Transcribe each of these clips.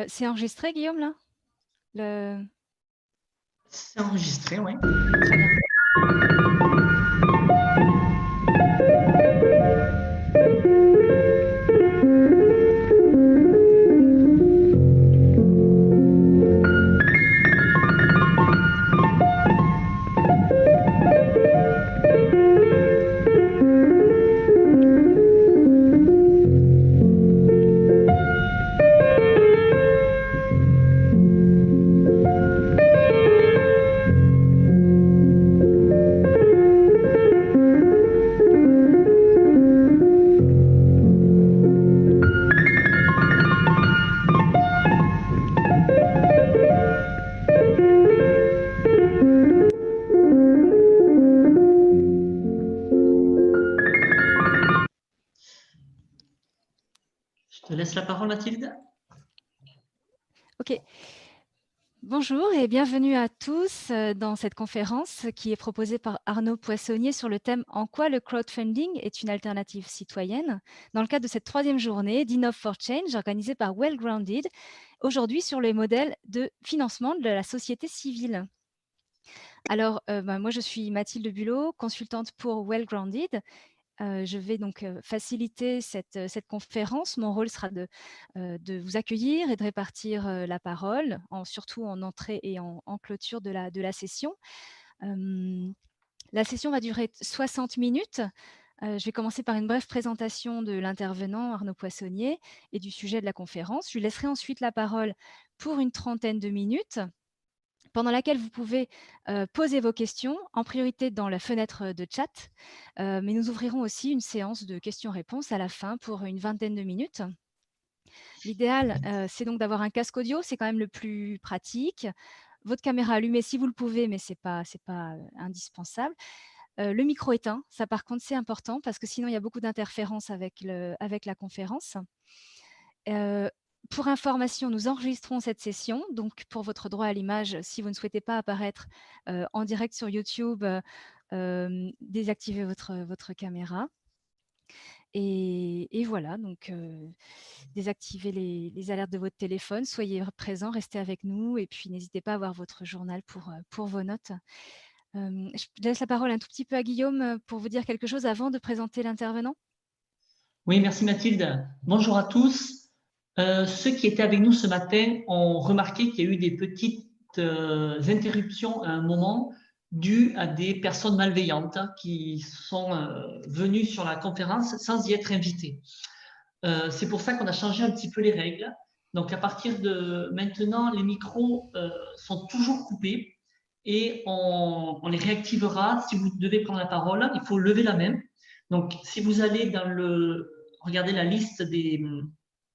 C'est enregistré, Guillaume, là? C'est enregistré, oui. Très bien. Je te laisse la parole, Mathilde. OK. Bonjour et bienvenue à tous dans cette conférence qui est proposée par Arnaud Poissonnier sur le thème « En quoi le crowdfunding est une alternative citoyenne ?» dans le cadre de cette 3e journée d'Innov for Change organisée par Well-Grounded, aujourd'hui sur les modèles de financement de la société civile. Alors, moi, je suis Mathilde Bulot, consultante pour Well-Grounded. Je vais donc faciliter cette conférence. Mon rôle sera de vous accueillir et de répartir la parole, surtout en entrée et en clôture de la session. La session va durer 60 minutes. Je vais commencer par une brève présentation de l'intervenant Arnaud Poissonnier et du sujet de la conférence. Je lui laisserai ensuite la parole pour une trentaine de minutes, pendant laquelle vous pouvez poser vos questions, en priorité dans la fenêtre de chat, mais nous ouvrirons aussi une séance de questions-réponses à la fin pour une vingtaine de minutes. L'idéal, c'est donc d'avoir un casque audio, c'est quand même le plus pratique. Votre caméra allumée si vous le pouvez, mais ce n'est pas indispensable. Le micro éteint, ça par contre c'est important parce que sinon il y a beaucoup d'interférences avec la conférence. Pour information, nous enregistrons cette session, donc pour votre droit à l'image, si vous ne souhaitez pas apparaître en direct sur YouTube, désactivez votre caméra. Et voilà, donc désactivez les alertes de votre téléphone, soyez présents, restez avec nous et puis n'hésitez pas à avoir votre journal pour vos notes. Je laisse la parole un tout petit peu à Guillaume pour vous dire quelque chose avant de présenter l'intervenant. Oui, merci Mathilde. Bonjour à tous. Ceux qui étaient avec nous ce matin ont remarqué qu'il y a eu des petites interruptions à un moment dues à des personnes malveillantes qui sont venues sur la conférence sans y être invitées. C'est pour ça qu'on a changé un petit peu les règles. Donc à partir de maintenant, les micros sont toujours coupés et on les réactivera. Si vous devez prendre la parole, il faut lever la main. Donc si vous allez regardez la liste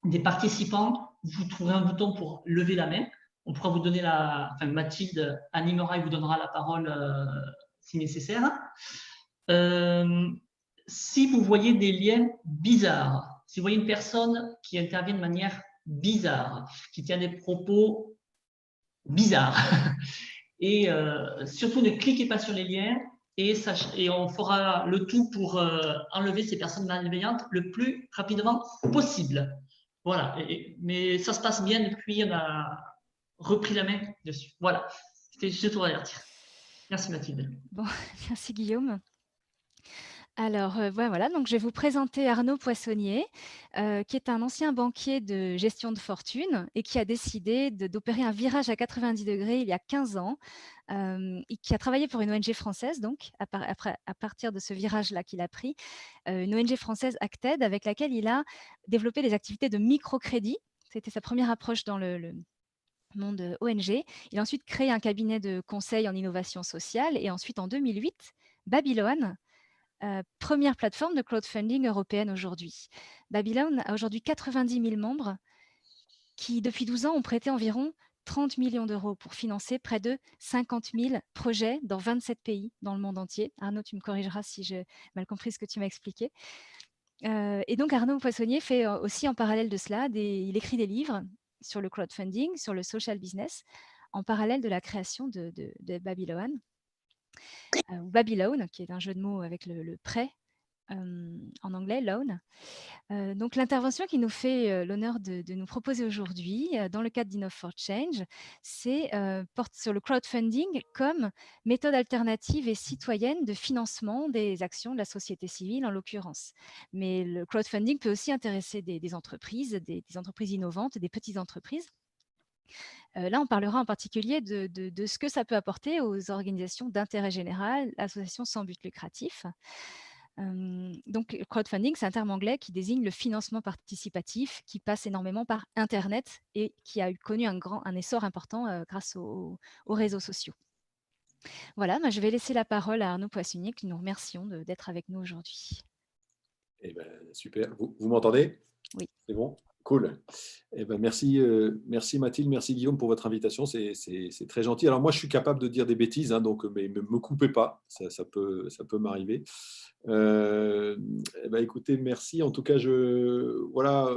des participants, vous trouverez un bouton pour lever la main. On pourra vous donner Mathilde animera et vous donnera la parole si nécessaire. Si vous voyez des liens bizarres, si vous voyez une personne qui intervient de manière bizarre, qui tient des propos bizarres, et surtout ne cliquez pas sur les liens et on fera le tout pour enlever ces personnes malveillantes le plus rapidement possible. Voilà, mais ça se passe bien depuis on a repris la main dessus. Voilà, c'était juste pour avertir. Merci Mathilde. Bon, merci Guillaume. Alors, voilà, donc je vais vous présenter Arnaud Poissonnier, qui est un ancien banquier de gestion de fortune et qui a décidé d'opérer un virage à 90 degrés il y a 15 ans, et qui a travaillé pour une ONG française, donc, à partir de ce virage-là qu'il a pris, une ONG française Acted, avec laquelle il a développé des activités de microcrédit. C'était sa première approche dans le monde ONG. Il a ensuite créé un cabinet de conseil en innovation sociale et ensuite, en 2008, Babylone, première plateforme de crowdfunding européenne aujourd'hui. Babylone a aujourd'hui 90 000 membres qui, depuis 12 ans, ont prêté environ 30 millions d'euros pour financer près de 50 000 projets dans 27 pays dans le monde entier. Arnaud, tu me corrigeras si j'ai mal compris ce que tu m'as expliqué. Et donc, Arnaud Poissonnier fait aussi en parallèle de cela, il écrit des livres sur le crowdfunding, sur le social business, en parallèle de la création de Babylone, ou Babylone, qui est un jeu de mots avec le prêt en anglais, loan. Donc l'intervention qui nous fait l'honneur de nous proposer aujourd'hui, dans le cadre d'Innov for Change, porte sur le crowdfunding comme méthode alternative et citoyenne de financement des actions de la société civile en l'occurrence. Mais le crowdfunding peut aussi intéresser des entreprises, des entreprises innovantes, des petites entreprises. Là, on parlera en particulier de ce que ça peut apporter aux organisations d'intérêt général, associations sans but lucratif. Donc, crowdfunding, c'est un terme anglais qui désigne le financement participatif qui passe énormément par Internet et qui a connu un essor important grâce aux réseaux sociaux. Voilà, je vais laisser la parole à Arnaud Poissonnier, que nous remercions d'être avec nous aujourd'hui. Eh ben, super. Vous m'entendez? Oui. C'est bon? Cool. Eh ben, merci Mathilde, merci Guillaume pour votre invitation, c'est très gentil. Alors moi, je suis capable de dire des bêtises, hein, donc mais me coupez pas, ça peut m'arriver. Eh ben, écoutez, merci. En tout cas, voilà,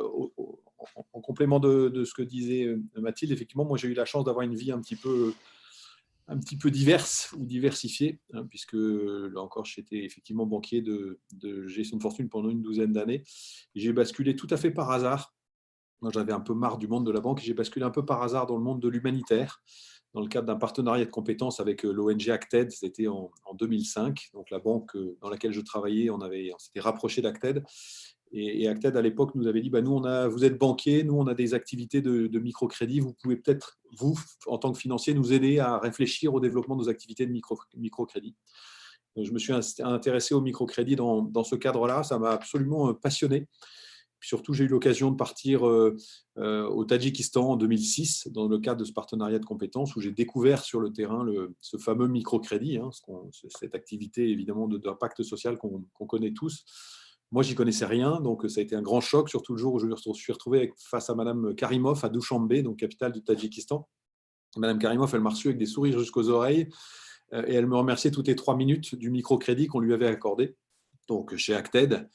en complément de ce que disait Mathilde, effectivement, moi j'ai eu la chance d'avoir une vie un petit peu diverse ou diversifiée, hein, puisque là encore, j'étais effectivement banquier de gestion de fortune pendant une douzaine d'années. J'ai basculé tout à fait par hasard. Moi, j'avais un peu marre du monde de la banque et j'ai basculé un peu par hasard dans le monde de l'humanitaire, dans le cadre d'un partenariat de compétences avec l'ONG Acted. C'était en 2005. Donc, la banque dans laquelle je travaillais, on s'était rapproché d'Acted. Et Acted, à l'époque, nous avait dit, nous, vous êtes banquier, nous, on a des activités de microcrédit. Vous pouvez peut-être, vous, en tant que financier, nous aider à réfléchir au développement de nos activités de microcrédit. Donc, je me suis intéressé au microcrédit dans ce cadre-là. Ça m'a absolument passionné. Puis surtout, j'ai eu l'occasion de partir au Tadjikistan en 2006 dans le cadre de ce partenariat de compétences où j'ai découvert sur le terrain ce fameux microcrédit, hein, cette activité évidemment d'impact social qu'on connaît tous. Moi, j'y connaissais rien, donc ça a été un grand choc, surtout le jour où je me suis retrouvé face à Madame Karimov à Dushanbe, donc capitale du Tadjikistan. Madame Karimov, elle m'a reçu avec des sourires jusqu'aux oreilles et elle me remerciait toutes les 3 minutes du microcrédit qu'on lui avait accordé, donc chez Acted.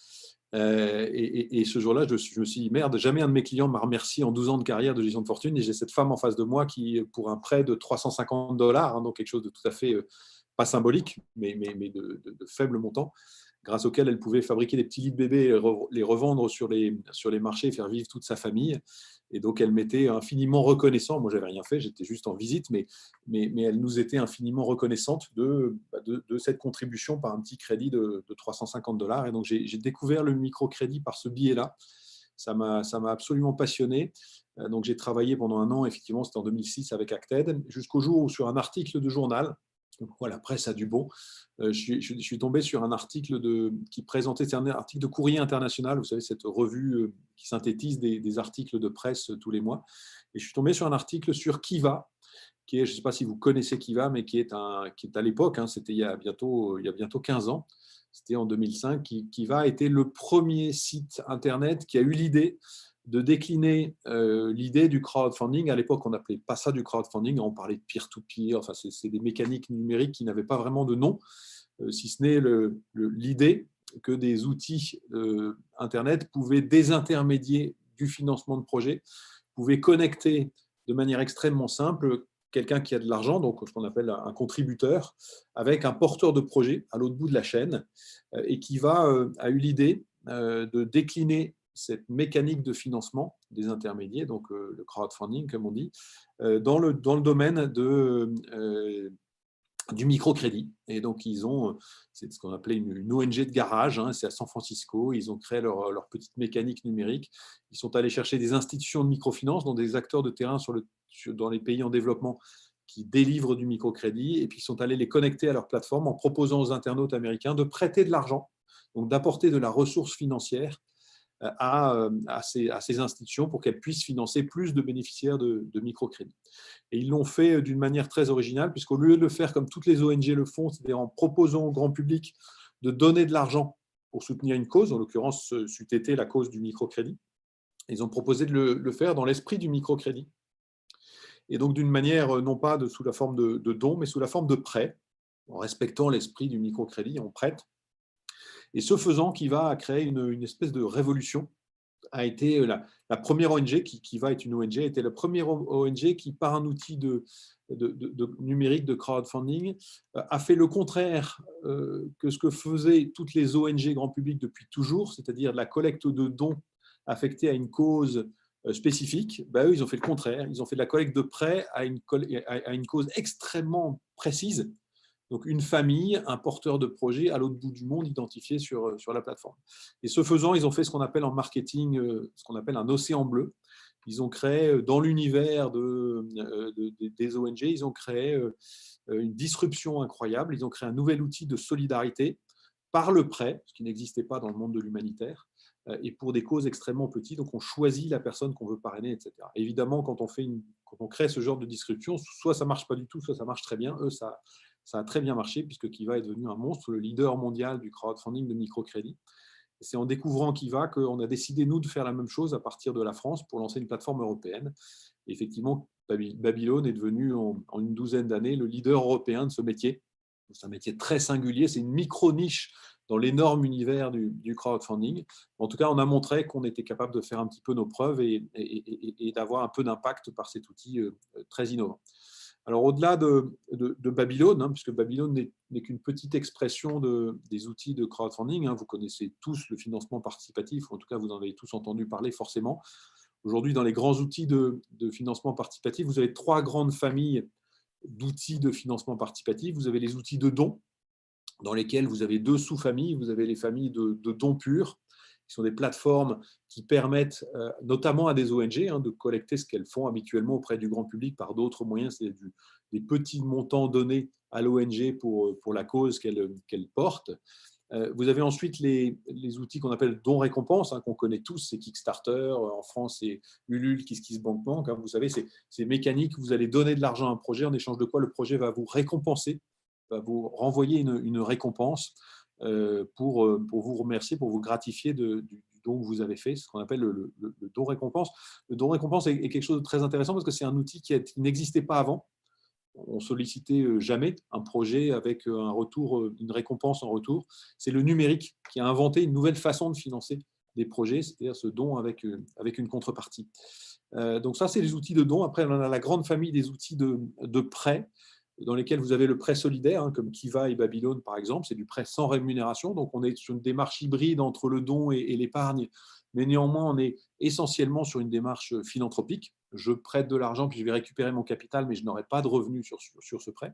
Et ce jour-là, je me suis dit, merde, jamais un de mes clients m'a remercié en 12 ans de carrière de gestion de fortune. Et j'ai cette femme en face de moi qui, pour un prêt de $350, hein, donc quelque chose de tout à fait pas symbolique, mais de faible montant, grâce auquel elle pouvait fabriquer des petits lits de bébé et les revendre sur les marchés et faire vivre toute sa famille. Et donc, elle m'était infiniment reconnaissante. Moi, je n'avais rien fait, j'étais juste en visite, mais elle nous était infiniment reconnaissante de cette contribution par un petit crédit de $350. Et donc, j'ai découvert le microcrédit par ce biais-là. Ça m'a absolument passionné. Donc, j'ai travaillé pendant 1 an, effectivement, c'était en 2006 avec Acted, jusqu'au jour où, sur un article de journal, donc, la presse a du bon. Je suis tombé sur un article qui présentait, c'est un article de Courrier International, vous savez, cette revue qui synthétise des articles de presse tous les mois. Et je suis tombé sur un article sur Kiva, qui est, je ne sais pas si vous connaissez Kiva, mais qui est à l'époque, hein, c'était il y a bientôt 15 ans, c'était en 2005, Kiva a été le premier site Internet qui a eu l'idée de décliner l'idée du crowdfunding. À l'époque, on n'appelait pas ça du crowdfunding, on parlait de peer-to-peer, enfin, c'est des mécaniques numériques qui n'avaient pas vraiment de nom, si ce n'est l'idée que des outils Internet pouvaient désintermédier du financement de projets, pouvaient connecter de manière extrêmement simple quelqu'un qui a de l'argent, donc ce qu'on appelle un contributeur, avec un porteur de projet à l'autre bout de la chaîne, et qui a eu l'idée de décliner cette mécanique de financement des intermédiaires, donc le crowdfunding, comme on dit, dans le domaine du microcrédit. Et donc, c'est ce qu'on appelait une ONG de garage, hein, c'est à San Francisco, ils ont créé leur petite mécanique numérique. Ils sont allés chercher des institutions de microfinance, dont des acteurs de terrain dans les pays en développement qui délivrent du microcrédit, et puis ils sont allés les connecter à leur plateforme en proposant aux internautes américains de prêter de l'argent, donc d'apporter de la ressource financière à ces institutions pour qu'elles puissent financer plus de bénéficiaires de microcrédit. Et ils l'ont fait d'une manière très originale, puisqu'au lieu de le faire comme toutes les ONG le font, c'est-à-dire en proposant au grand public de donner de l'argent pour soutenir une cause, en l'occurrence, c'eût été la cause du microcrédit, ils ont proposé de le faire dans l'esprit du microcrédit. Et donc d'une manière, non pas sous la forme de don, mais sous la forme de prêt, en respectant l'esprit du microcrédit, on prête. Et ce faisant, Kiva a créé une espèce de révolution a été la première ONG, Kiva est une ONG, a été la première ONG qui, par un outil de numérique de crowdfunding, a fait le contraire que ce que faisaient toutes les ONG grand public depuis toujours, c'est-à-dire de la collecte de dons affectés à une cause spécifique. Eux, ils ont fait le contraire. Ils ont fait de la collecte de prêts à une cause extrêmement précise. Donc, une famille, un porteur de projet à l'autre bout du monde identifié sur la plateforme. Et ce faisant, ils ont fait ce qu'on appelle en marketing, ce qu'on appelle un océan bleu. Ils ont créé, dans l'univers des ONG, ils ont créé une disruption incroyable. Ils ont créé un nouvel outil de solidarité par le prêt, ce qui n'existait pas dans le monde de l'humanitaire, et pour des causes extrêmement petites. Donc, on choisit la personne qu'on veut parrainer, etc. Évidemment, quand on crée ce genre de disruption, soit ça ne marche pas du tout, soit ça marche très bien. Eux, ça a très bien marché puisque Kiva est devenu un monstre, le leader mondial du crowdfunding de microcrédit. Et c'est en découvrant Kiva qu'on a décidé, nous, de faire la même chose à partir de la France pour lancer une plateforme européenne. Et effectivement, Babylone est devenu, en une douzaine d'années, le leader européen de ce métier. C'est un métier très singulier, c'est une micro-niche dans l'énorme univers du crowdfunding. En tout cas, on a montré qu'on était capable de faire un petit peu nos preuves et d'avoir un peu d'impact par cet outil très innovant. Alors, au-delà de Babylone, puisque Babylone n'est qu'une petite expression des outils de crowdfunding, vous connaissez tous le financement participatif, ou en tout cas, vous en avez tous entendu parler forcément. Aujourd'hui, dans les grands outils de financement participatif, vous avez 3 grandes familles d'outils de financement participatif. Vous avez les outils de dons, dans lesquels vous avez 2 sous-familles. Vous avez les familles de dons purs, qui sont des plateformes qui permettent notamment à des ONG de collecter ce qu'elles font habituellement auprès du grand public par d'autres moyens, c'est des petits montants donnés à l'ONG pour la cause qu'elle porte. Vous avez ensuite les outils qu'on appelle dons récompenses, qu'on connaît tous, c'est Kickstarter, en France c'est Ulule, KissKissBankBank. Vous savez, c'est mécanique, vous allez donner de l'argent à un projet, en échange de quoi le projet va vous récompenser, va vous renvoyer une récompense pour vous remercier, pour vous gratifier du don que vous avez fait, ce qu'on appelle le don récompense. Le don récompense est quelque chose de très intéressant parce que c'est un outil qui n'existait pas avant. On sollicitait jamais un projet avec un retour, une récompense en retour. C'est le numérique qui a inventé une nouvelle façon de financer des projets, c'est-à-dire ce don avec une contrepartie. Donc ça, c'est les outils de don. Après, on a la grande famille des outils de prêt, dans lesquels vous avez le prêt solidaire, comme Kiva et Babylone par exemple. C'est du prêt sans rémunération. Donc on est sur une démarche hybride entre le don et l'épargne, mais néanmoins on est essentiellement sur une démarche philanthropique. Je prête de l'argent puis je vais récupérer mon capital, mais je n'aurai pas de revenus sur ce prêt.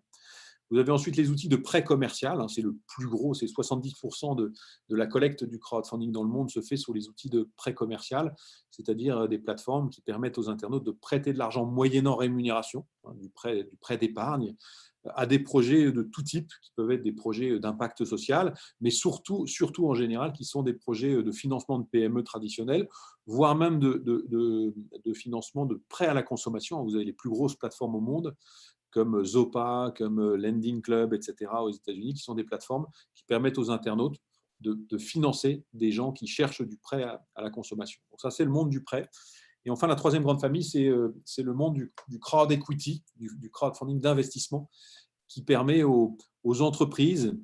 Vous avez ensuite les outils de prêt commercial, c'est le plus gros, c'est 70% de la collecte du crowdfunding dans le monde se fait sur les outils de prêt commercial, c'est-à-dire des plateformes qui permettent aux internautes de prêter de l'argent moyennant rémunération, du prêt d'épargne, à des projets de tout type, qui peuvent être des projets d'impact social, mais surtout en général, qui sont des projets de financement de PME traditionnels, voire même de financement de prêt à la consommation. Vous avez les plus grosses plateformes au monde, comme Zopa, comme Lending Club, etc. aux États-Unis, qui sont des plateformes qui permettent aux internautes de financer des gens qui cherchent du prêt à la consommation. Donc ça, c'est le monde du prêt. Et enfin, la troisième grande famille, c'est le monde du crowd equity, du crowdfunding d'investissement, qui permet aux entreprises,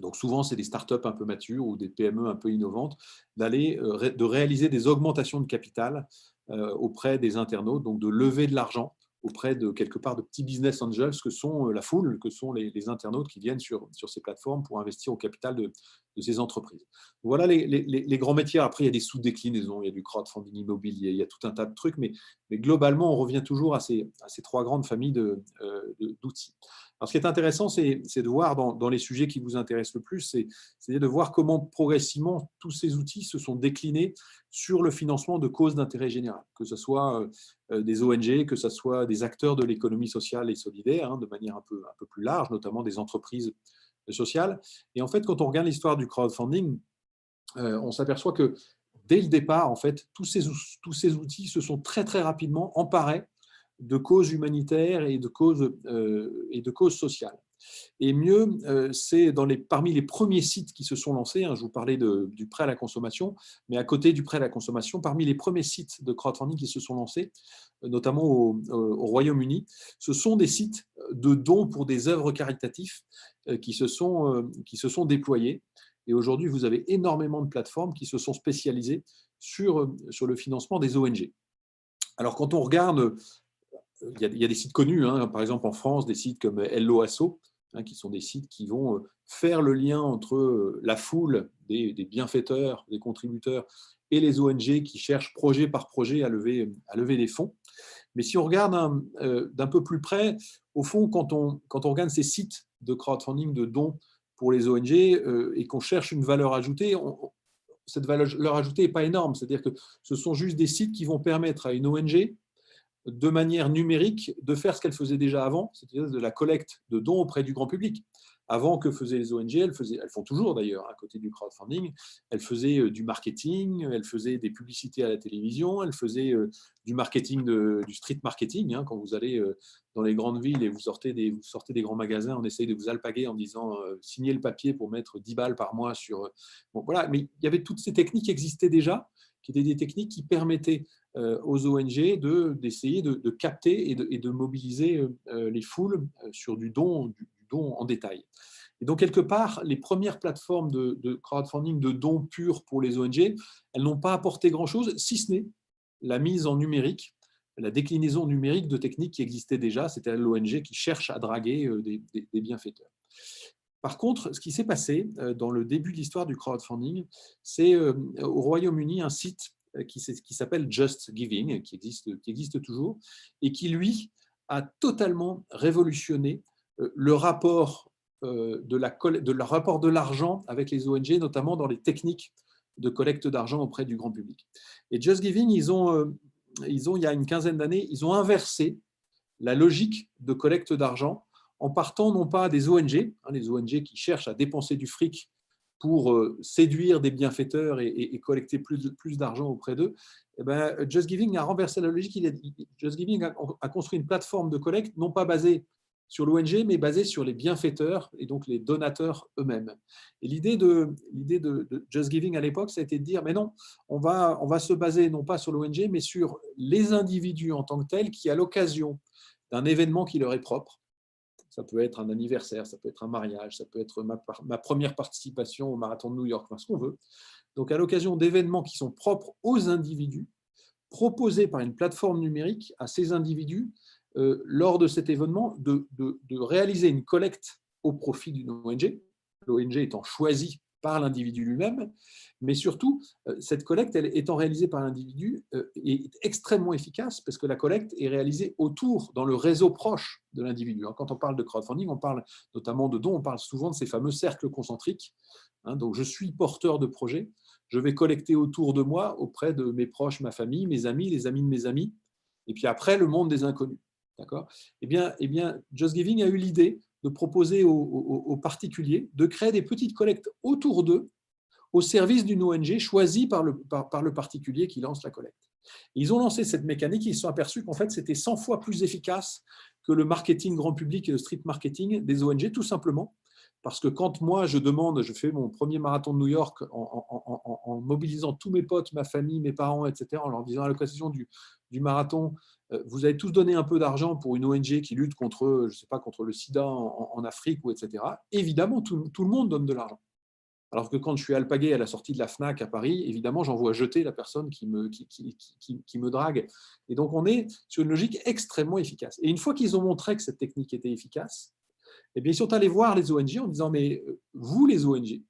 donc souvent c'est des startups un peu matures ou des PME un peu innovantes, de réaliser des augmentations de capital auprès des internautes, donc de lever de l'argent auprès de quelque part de petits business angels que sont la foule, que sont les internautes qui viennent sur ces plateformes pour investir au capital de ces entreprises. Voilà les grands métiers. Après, il y a des sous-déclinaisons, il y a du crowdfunding immobilier, il y a tout un tas de trucs, mais globalement, on revient toujours à ces 3 grandes familles d'outils. Alors, ce qui est intéressant, c'est de voir dans les sujets qui vous intéressent le plus, c'est de voir comment progressivement tous ces outils se sont déclinés sur le financement de causes d'intérêt général, que ce soit des ONG, que ce soit des acteurs de l'économie sociale et solidaire, de manière un peu plus large, notamment des entreprises sociales. Et en fait, quand on regarde l'histoire du crowdfunding, on s'aperçoit que dès le départ, en fait, tous ces outils se sont très très rapidement emparés de causes humanitaires et de causes sociales. Et mieux, c'est parmi les premiers sites qui se sont lancés, je vous parlais du prêt à la consommation, mais à côté du prêt à la consommation, parmi les premiers sites de crowdfunding qui se sont lancés, notamment au Royaume-Uni, ce sont des sites de dons pour des œuvres caritatives qui se sont déployés. Et aujourd'hui, vous avez énormément de plateformes qui se sont spécialisées sur le financement des ONG. Alors, quand on regarde, il y a des sites connus, hein, par exemple en France, des sites comme Hello Asso, hein, qui sont des sites qui vont faire le lien entre la foule des bienfaiteurs, des contributeurs et les ONG qui cherchent projet par projet à lever des fonds. Mais si on regarde d'un peu plus près, au fond, quand on regarde ces sites de crowdfunding, de dons pour les ONG et qu'on cherche une valeur ajoutée, cette valeur ajoutée n'est pas énorme. C'est-à-dire que ce sont juste des sites qui vont permettre à une ONG, de manière numérique, de faire ce qu'elle faisait déjà avant, c'est-à-dire de la collecte de dons auprès du grand public. Avant, que faisaient les ONG? Elles font toujours d'ailleurs, à côté du crowdfunding, elles faisaient du marketing, elles faisaient des publicités à la télévision, elles faisaient du marketing, du street marketing. Hein, quand vous allez dans les grandes villes et vous sortez des grands magasins, on essaye de vous alpaguer en disant signez le papier pour mettre 10 balles par mois sur… Bon, voilà. Mais il y avait toutes ces techniques qui existaient déjà, qui étaient des techniques qui permettaient aux ONG d'essayer de capter et de mobiliser les foules sur du don en détail. Et donc, quelque part, les premières plateformes de crowdfunding, de dons purs pour les ONG, elles n'ont pas apporté grand-chose, si ce n'est la mise en numérique, la déclinaison numérique de techniques qui existaient déjà. C'était l'ONG qui cherche à draguer des bienfaiteurs. Par contre, ce qui s'est passé dans le début de l'histoire du crowdfunding, c'est au Royaume-Uni un site qui s'appelle Just Giving, qui existe toujours, et qui, lui, a totalement révolutionné le rapport de l'argent avec les ONG, notamment dans les techniques de collecte d'argent auprès du grand public. Et Just Giving, il y a une quinzaine d'années, ils ont inversé la logique de collecte d'argent en partant non pas des ONG, les ONG qui cherchent à dépenser du fric pour séduire des bienfaiteurs et collecter plus d'argent auprès d'eux. Eh ben, Just Giving a renversé la logique. Just Giving a construit une plateforme de collecte non pas basée sur l'ONG, mais basée sur les bienfaiteurs et donc les donateurs eux-mêmes. Et l'idée de Just Giving à l'époque, ça a été de dire, mais non, on va se baser non pas sur l'ONG, mais sur les individus en tant que tels qui, à l'occasion d'un événement qui leur est propre, ça peut être un anniversaire, ça peut être un mariage, ça peut être ma première participation au marathon de New York, ce qu'on veut. Donc, à l'occasion d'événements qui sont propres aux individus, proposés par une plateforme numérique à ces individus, lors de cet événement, de réaliser une collecte au profit d'une ONG, l'ONG étant choisie par l'individu lui-même, mais surtout, cette collecte, elle étant réalisée par l'individu, est extrêmement efficace parce que la collecte est réalisée autour, dans le réseau proche de l'individu. Quand on parle de crowdfunding, on parle notamment de dons, on parle souvent de ces fameux cercles concentriques. Donc, je suis porteur de projet, je vais collecter autour de moi, auprès de mes proches, ma famille, mes amis, les amis de mes amis, et puis après, le monde des inconnus. D'accord ? Eh bien, Just Giving a eu l'idée de proposer aux particuliers de créer des petites collectes autour d'eux, au service d'une ONG choisie par le particulier qui lance la collecte. Ils ont lancé cette mécanique et ils se sont aperçus qu'en fait, c'était 100 fois plus efficace que le marketing grand public et le street marketing des ONG, tout simplement. Parce que quand moi, je fais mon premier marathon de New York en mobilisant tous mes potes, ma famille, mes parents, etc., en leur disant à l'occasion du marathon, vous avez tous donné un peu d'argent pour une ONG qui lutte contre, je sais pas, contre le sida en Afrique, ou etc. Évidemment, tout le monde donne de l'argent. Alors que quand je suis alpagué à la sortie de la FNAC à Paris, évidemment, j'envoie jeter la personne qui me drague. Et donc, on est sur une logique extrêmement efficace. Et une fois qu'ils ont montré que cette technique était efficace, eh bien, ils sont allés voir les ONG en disant, mais vous, les ONG,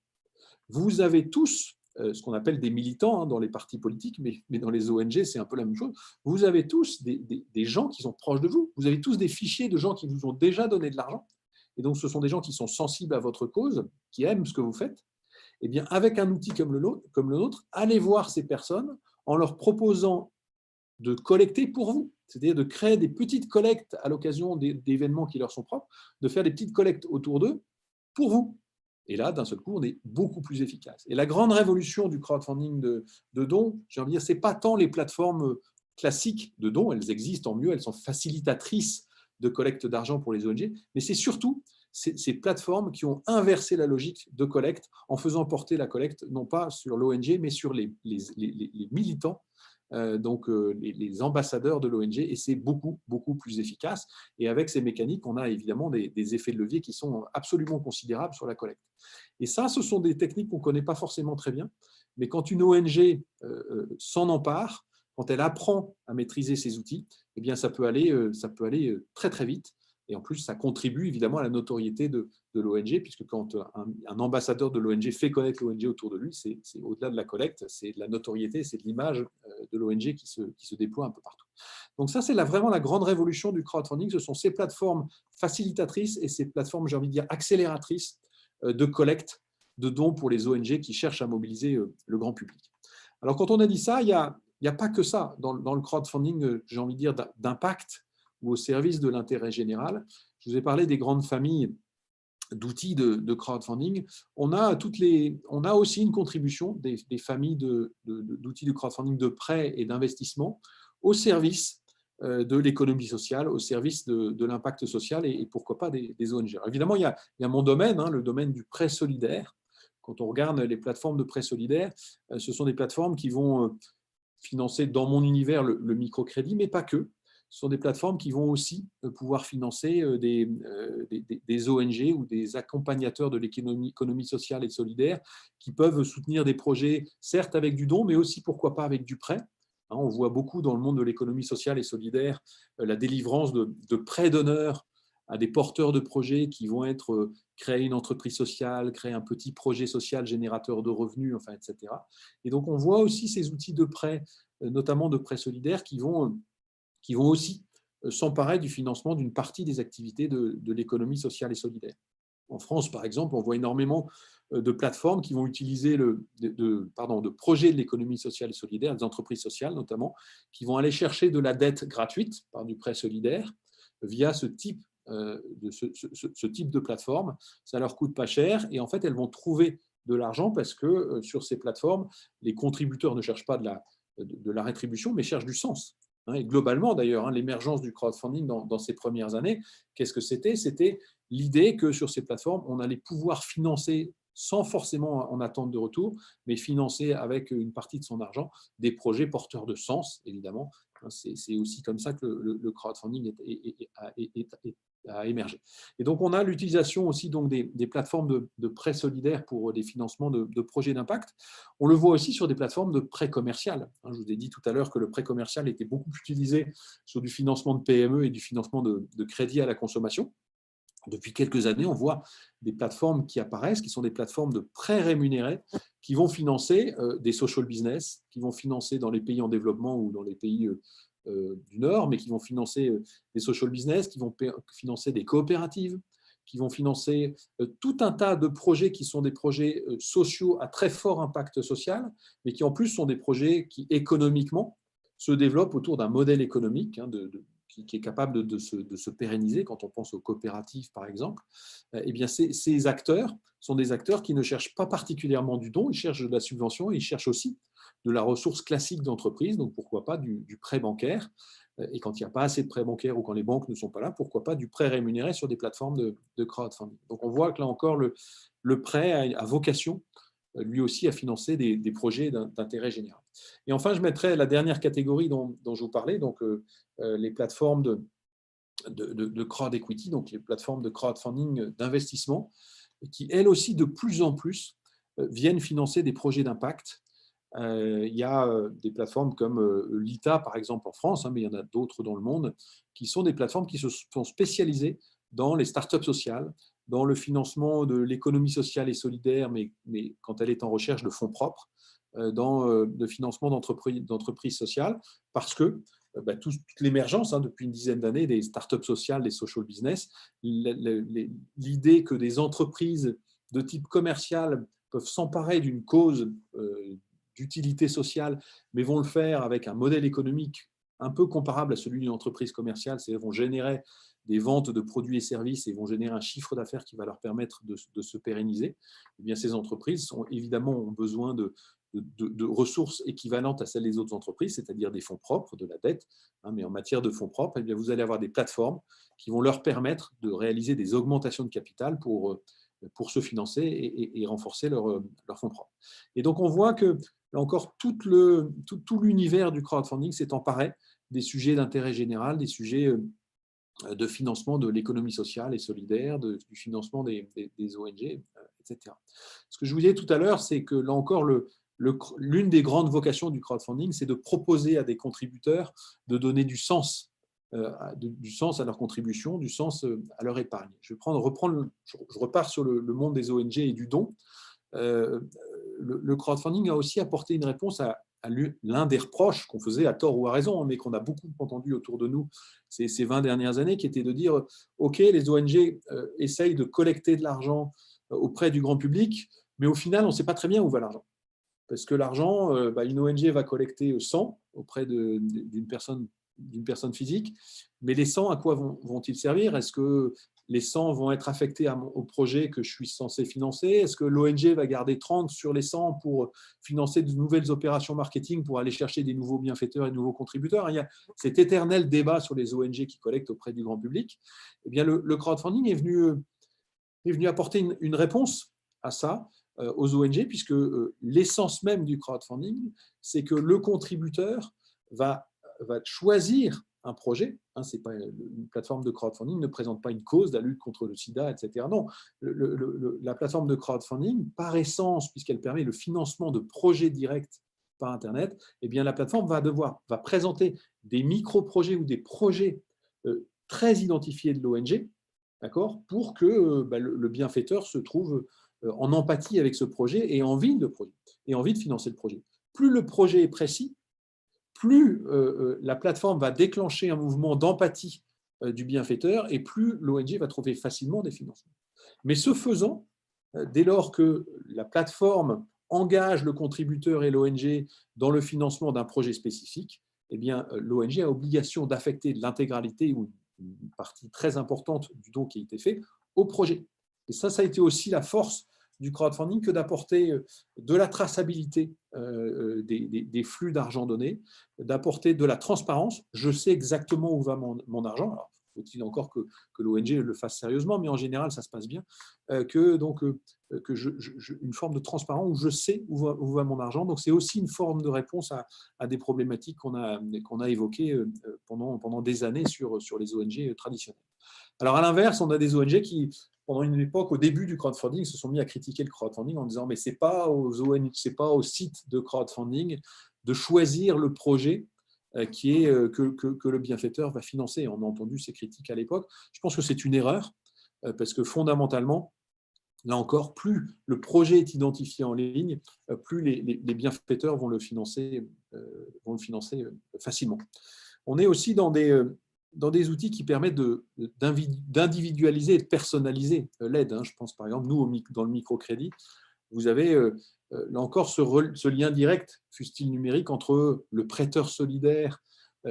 vous avez tous ce qu'on appelle des militants dans les partis politiques, mais dans les ONG, c'est un peu la même chose. Vous avez tous des gens qui sont proches de vous. Vous avez tous des fichiers de gens qui vous ont déjà donné de l'argent. Et donc, ce sont des gens qui sont sensibles à votre cause, qui aiment ce que vous faites. Eh bien, avec un outil comme le nôtre, allez voir ces personnes en leur proposant de collecter pour vous, c'est-à-dire de créer des petites collectes à l'occasion d'événements qui leur sont propres, de faire des petites collectes autour d'eux pour vous. Et là, d'un seul coup, on est beaucoup plus efficace. Et la grande révolution du crowdfunding de dons, j'ai envie de dire, ce n'est pas tant les plateformes classiques de dons, elles existent, tant mieux, elles sont facilitatrices de collecte d'argent pour les ONG, mais c'est surtout ces plateformes qui ont inversé la logique de collecte en faisant porter la collecte non pas sur l'ONG, mais sur les militants, donc les ambassadeurs de l'ONG, et c'est beaucoup, beaucoup plus efficace. Et avec ces mécaniques, on a évidemment des effets de levier qui sont absolument considérables sur la collecte. Et ça, ce sont des techniques qu'on ne connaît pas forcément très bien, Mais quand une ONG s'en empare, quand elle apprend à maîtriser ces outils, eh bien, ça peut aller très, très vite. Et en plus, ça contribue évidemment à la notoriété de l'ONG, puisque quand un ambassadeur de l'ONG fait connaître l'ONG autour de lui, c'est au-delà de la collecte, c'est de la notoriété, c'est de l'image de l'ONG qui se déploie un peu partout. Donc ça, c'est vraiment la grande révolution du crowdfunding. Ce sont ces plateformes facilitatrices et ces plateformes, j'ai envie de dire, accélératrices de collecte de dons pour les ONG qui cherchent à mobiliser le grand public. Alors, quand on a dit ça, il n'y a pas que ça dans le crowdfunding, j'ai envie de dire, d'impact ou au service de l'intérêt général. Je vous ai parlé des grandes familles d'outils de crowdfunding. On a aussi une contribution des familles d'outils de crowdfunding de prêts et d'investissement au service de l'économie sociale, au service de l'impact social et pourquoi pas des ONG. Alors évidemment, il y a mon domaine, le domaine du prêt solidaire. Quand on regarde les plateformes de prêt solidaire, ce sont des plateformes qui vont financer, dans mon univers, le microcrédit, mais pas que. Ce sont des plateformes qui vont aussi pouvoir financer des ONG ou des accompagnateurs de l'économie sociale et solidaire qui peuvent soutenir des projets, certes avec du don, mais aussi, pourquoi pas, avec du prêt. On voit beaucoup dans le monde de l'économie sociale et solidaire la délivrance de prêts d'honneur à des porteurs de projets qui vont être créer une entreprise sociale, créer un petit projet social générateur de revenus, enfin, etc. Et donc, on voit aussi ces outils de prêt, notamment de prêts solidaires, qui vont aussi s'emparer du financement d'une partie des activités de l'économie sociale et solidaire. En France, par exemple, on voit énormément de plateformes qui vont utiliser de projets de l'économie sociale et solidaire, des entreprises sociales notamment, qui vont aller chercher de la dette gratuite par du prêt solidaire via ce type de plateforme. Ça leur coûte pas cher et en fait, elles vont trouver de l'argent parce que sur ces plateformes, les contributeurs ne cherchent pas de la rétribution, mais cherchent du sens. Et globalement, d'ailleurs, l'émergence du crowdfunding dans ces premières années, qu'est-ce que c'était ? C'était l'idée que sur ces plateformes, on allait pouvoir financer, sans forcément en attente de retour, mais financer avec une partie de son argent des projets porteurs de sens, évidemment. C'est aussi comme ça que le crowdfunding a émergé. Et donc, on a l'utilisation aussi donc, des plateformes de prêt solidaire pour des financements de projets d'impact. On le voit aussi sur des plateformes de prêt commercial. Je vous ai dit tout à l'heure que le prêt commercial était beaucoup utilisé sur du financement de PME et du financement de crédit à la consommation. Depuis quelques années, on voit des plateformes qui apparaissent, qui sont des plateformes de prêts rémunérés, qui vont financer des social business, qui vont financer dans les pays en développement ou dans les pays du Nord, mais qui vont financer des social business, qui vont financer des coopératives, qui vont financer tout un tas de projets qui sont des projets sociaux à très fort impact social, mais qui en plus sont des projets qui économiquement se développent autour d'un modèle économique qui est capable de se pérenniser. Quand on pense aux coopératives, par exemple, eh bien, ces acteurs sont des acteurs qui ne cherchent pas particulièrement du don, ils cherchent de la subvention et ils cherchent aussi de la ressource classique d'entreprise, donc pourquoi pas du prêt bancaire. Et quand il n'y a pas assez de prêts bancaires ou quand les banques ne sont pas là, pourquoi pas du prêt rémunéré sur des plateformes de crowdfunding. Donc on voit que là encore, le prêt a vocation lui aussi à financer des projets d'intérêt général. Et enfin, je mettrai la dernière catégorie dont je vous parlais, donc les plateformes de crowd equity, donc les plateformes de crowdfunding d'investissement, qui elles aussi de plus en plus viennent financer des projets d'impact. Il y a des plateformes comme l'ITA, par exemple, en France, mais il y en a d'autres dans le monde, qui sont des plateformes qui se sont spécialisées dans les startups sociales, dans le financement de l'économie sociale et solidaire, mais quand elle est en recherche de fonds propres, dans le financement d'entreprises sociales, parce que toute l'émergence depuis une dizaine d'années des startups sociales, des social business, l'idée que des entreprises de type commercial peuvent s'emparer d'une cause d'utilité sociale, mais vont le faire avec un modèle économique un peu comparable à celui d'une entreprise commerciale, c'est-à-dire vont générer des ventes de produits et services et vont générer un chiffre d'affaires qui va leur permettre de se pérenniser. Eh bien, ces entreprises ont besoin de ressources équivalentes à celles des autres entreprises, c'est-à-dire des fonds propres, de la dette. Mais en matière de fonds propres, eh bien, vous allez avoir des plateformes qui vont leur permettre de réaliser des augmentations de capital pour se financer et renforcer leurs fonds propres. Et donc, on voit que, là encore, tout l'univers du crowdfunding s'est emparé des sujets d'intérêt général, des sujets de financement de l'économie sociale et solidaire, du financement des ONG, etc. Ce que je vous disais tout à l'heure, c'est que là encore, l'une des grandes vocations du crowdfunding, c'est de proposer à des contributeurs de donner du sens à leur contribution, du sens à leur épargne. Je repars sur le monde des ONG et du don. Le crowdfunding a aussi apporté une réponse à l'un des reproches qu'on faisait à tort ou à raison, mais qu'on a beaucoup entendu autour de nous ces 20 dernières années, qui était de dire « Ok, les ONG essayent de collecter de l'argent auprès du grand public, mais au final, on ne sait pas très bien où va l'argent. » Parce que l'argent, une ONG va collecter 100 auprès d'une personne physique, mais les 100, à quoi vont-ils servir? Est-ce que les 100 vont être affectés au projet que je suis censé financer? Est-ce que l'ONG va garder 30 sur les 100 pour financer de nouvelles opérations marketing, pour aller chercher des nouveaux bienfaiteurs et de nouveaux contributeurs? Il y a cet éternel débat sur les ONG qui collectent auprès du grand public. Eh bien, le crowdfunding est venu apporter une réponse à ça, aux ONG, puisque l'essence même du crowdfunding, c'est que le contributeur va choisir un projet. Une plateforme de crowdfunding ne présente pas une cause, la lutte contre le sida, etc. Non, la plateforme de crowdfunding, par essence, puisqu'elle permet le financement de projets directs par Internet, eh bien, la plateforme va présenter des micro-projets ou des projets très identifiés de l'ONG, d'accord, pour que le bienfaiteur se trouve en empathie avec ce projet et envie de financer le projet. Plus le projet est précis, plus la plateforme va déclencher un mouvement d'empathie du bienfaiteur et plus l'ONG va trouver facilement des financements. Mais ce faisant, dès lors que la plateforme engage le contributeur et l'ONG dans le financement d'un projet spécifique, eh bien, l'ONG a obligation d'affecter l'intégralité ou une partie très importante du don qui a été fait au projet. Et ça a été aussi la force du crowdfunding que d'apporter de la traçabilité des flux d'argent donnés, d'apporter de la transparence. Je sais exactement où va mon argent. Alors, faut-il encore que l'ONG le fasse sérieusement, mais en général, ça se passe bien. Une forme de transparence où je sais où va mon argent. Donc, c'est aussi une forme de réponse à des problématiques qu'on a évoquées pendant des années sur les ONG traditionnelles. Alors, à l'inverse, on a des ONG qui, pendant une époque, au début du crowdfunding, se sont mis à critiquer le crowdfunding en disant « mais ce n'est pas aux ONG, c'est pas aux sites de crowdfunding de choisir le projet que le bienfaiteur va financer ». On a entendu ces critiques à l'époque. Je pense que c'est une erreur, parce que fondamentalement, là encore, plus le projet est identifié en ligne, plus les bienfaiteurs vont le financer facilement. On est aussi dans des outils qui permettent d'individualiser et de personnaliser l'aide. Je pense par exemple, nous, dans le microcrédit, vous avez là encore ce lien direct, fût-il numérique, entre le prêteur solidaire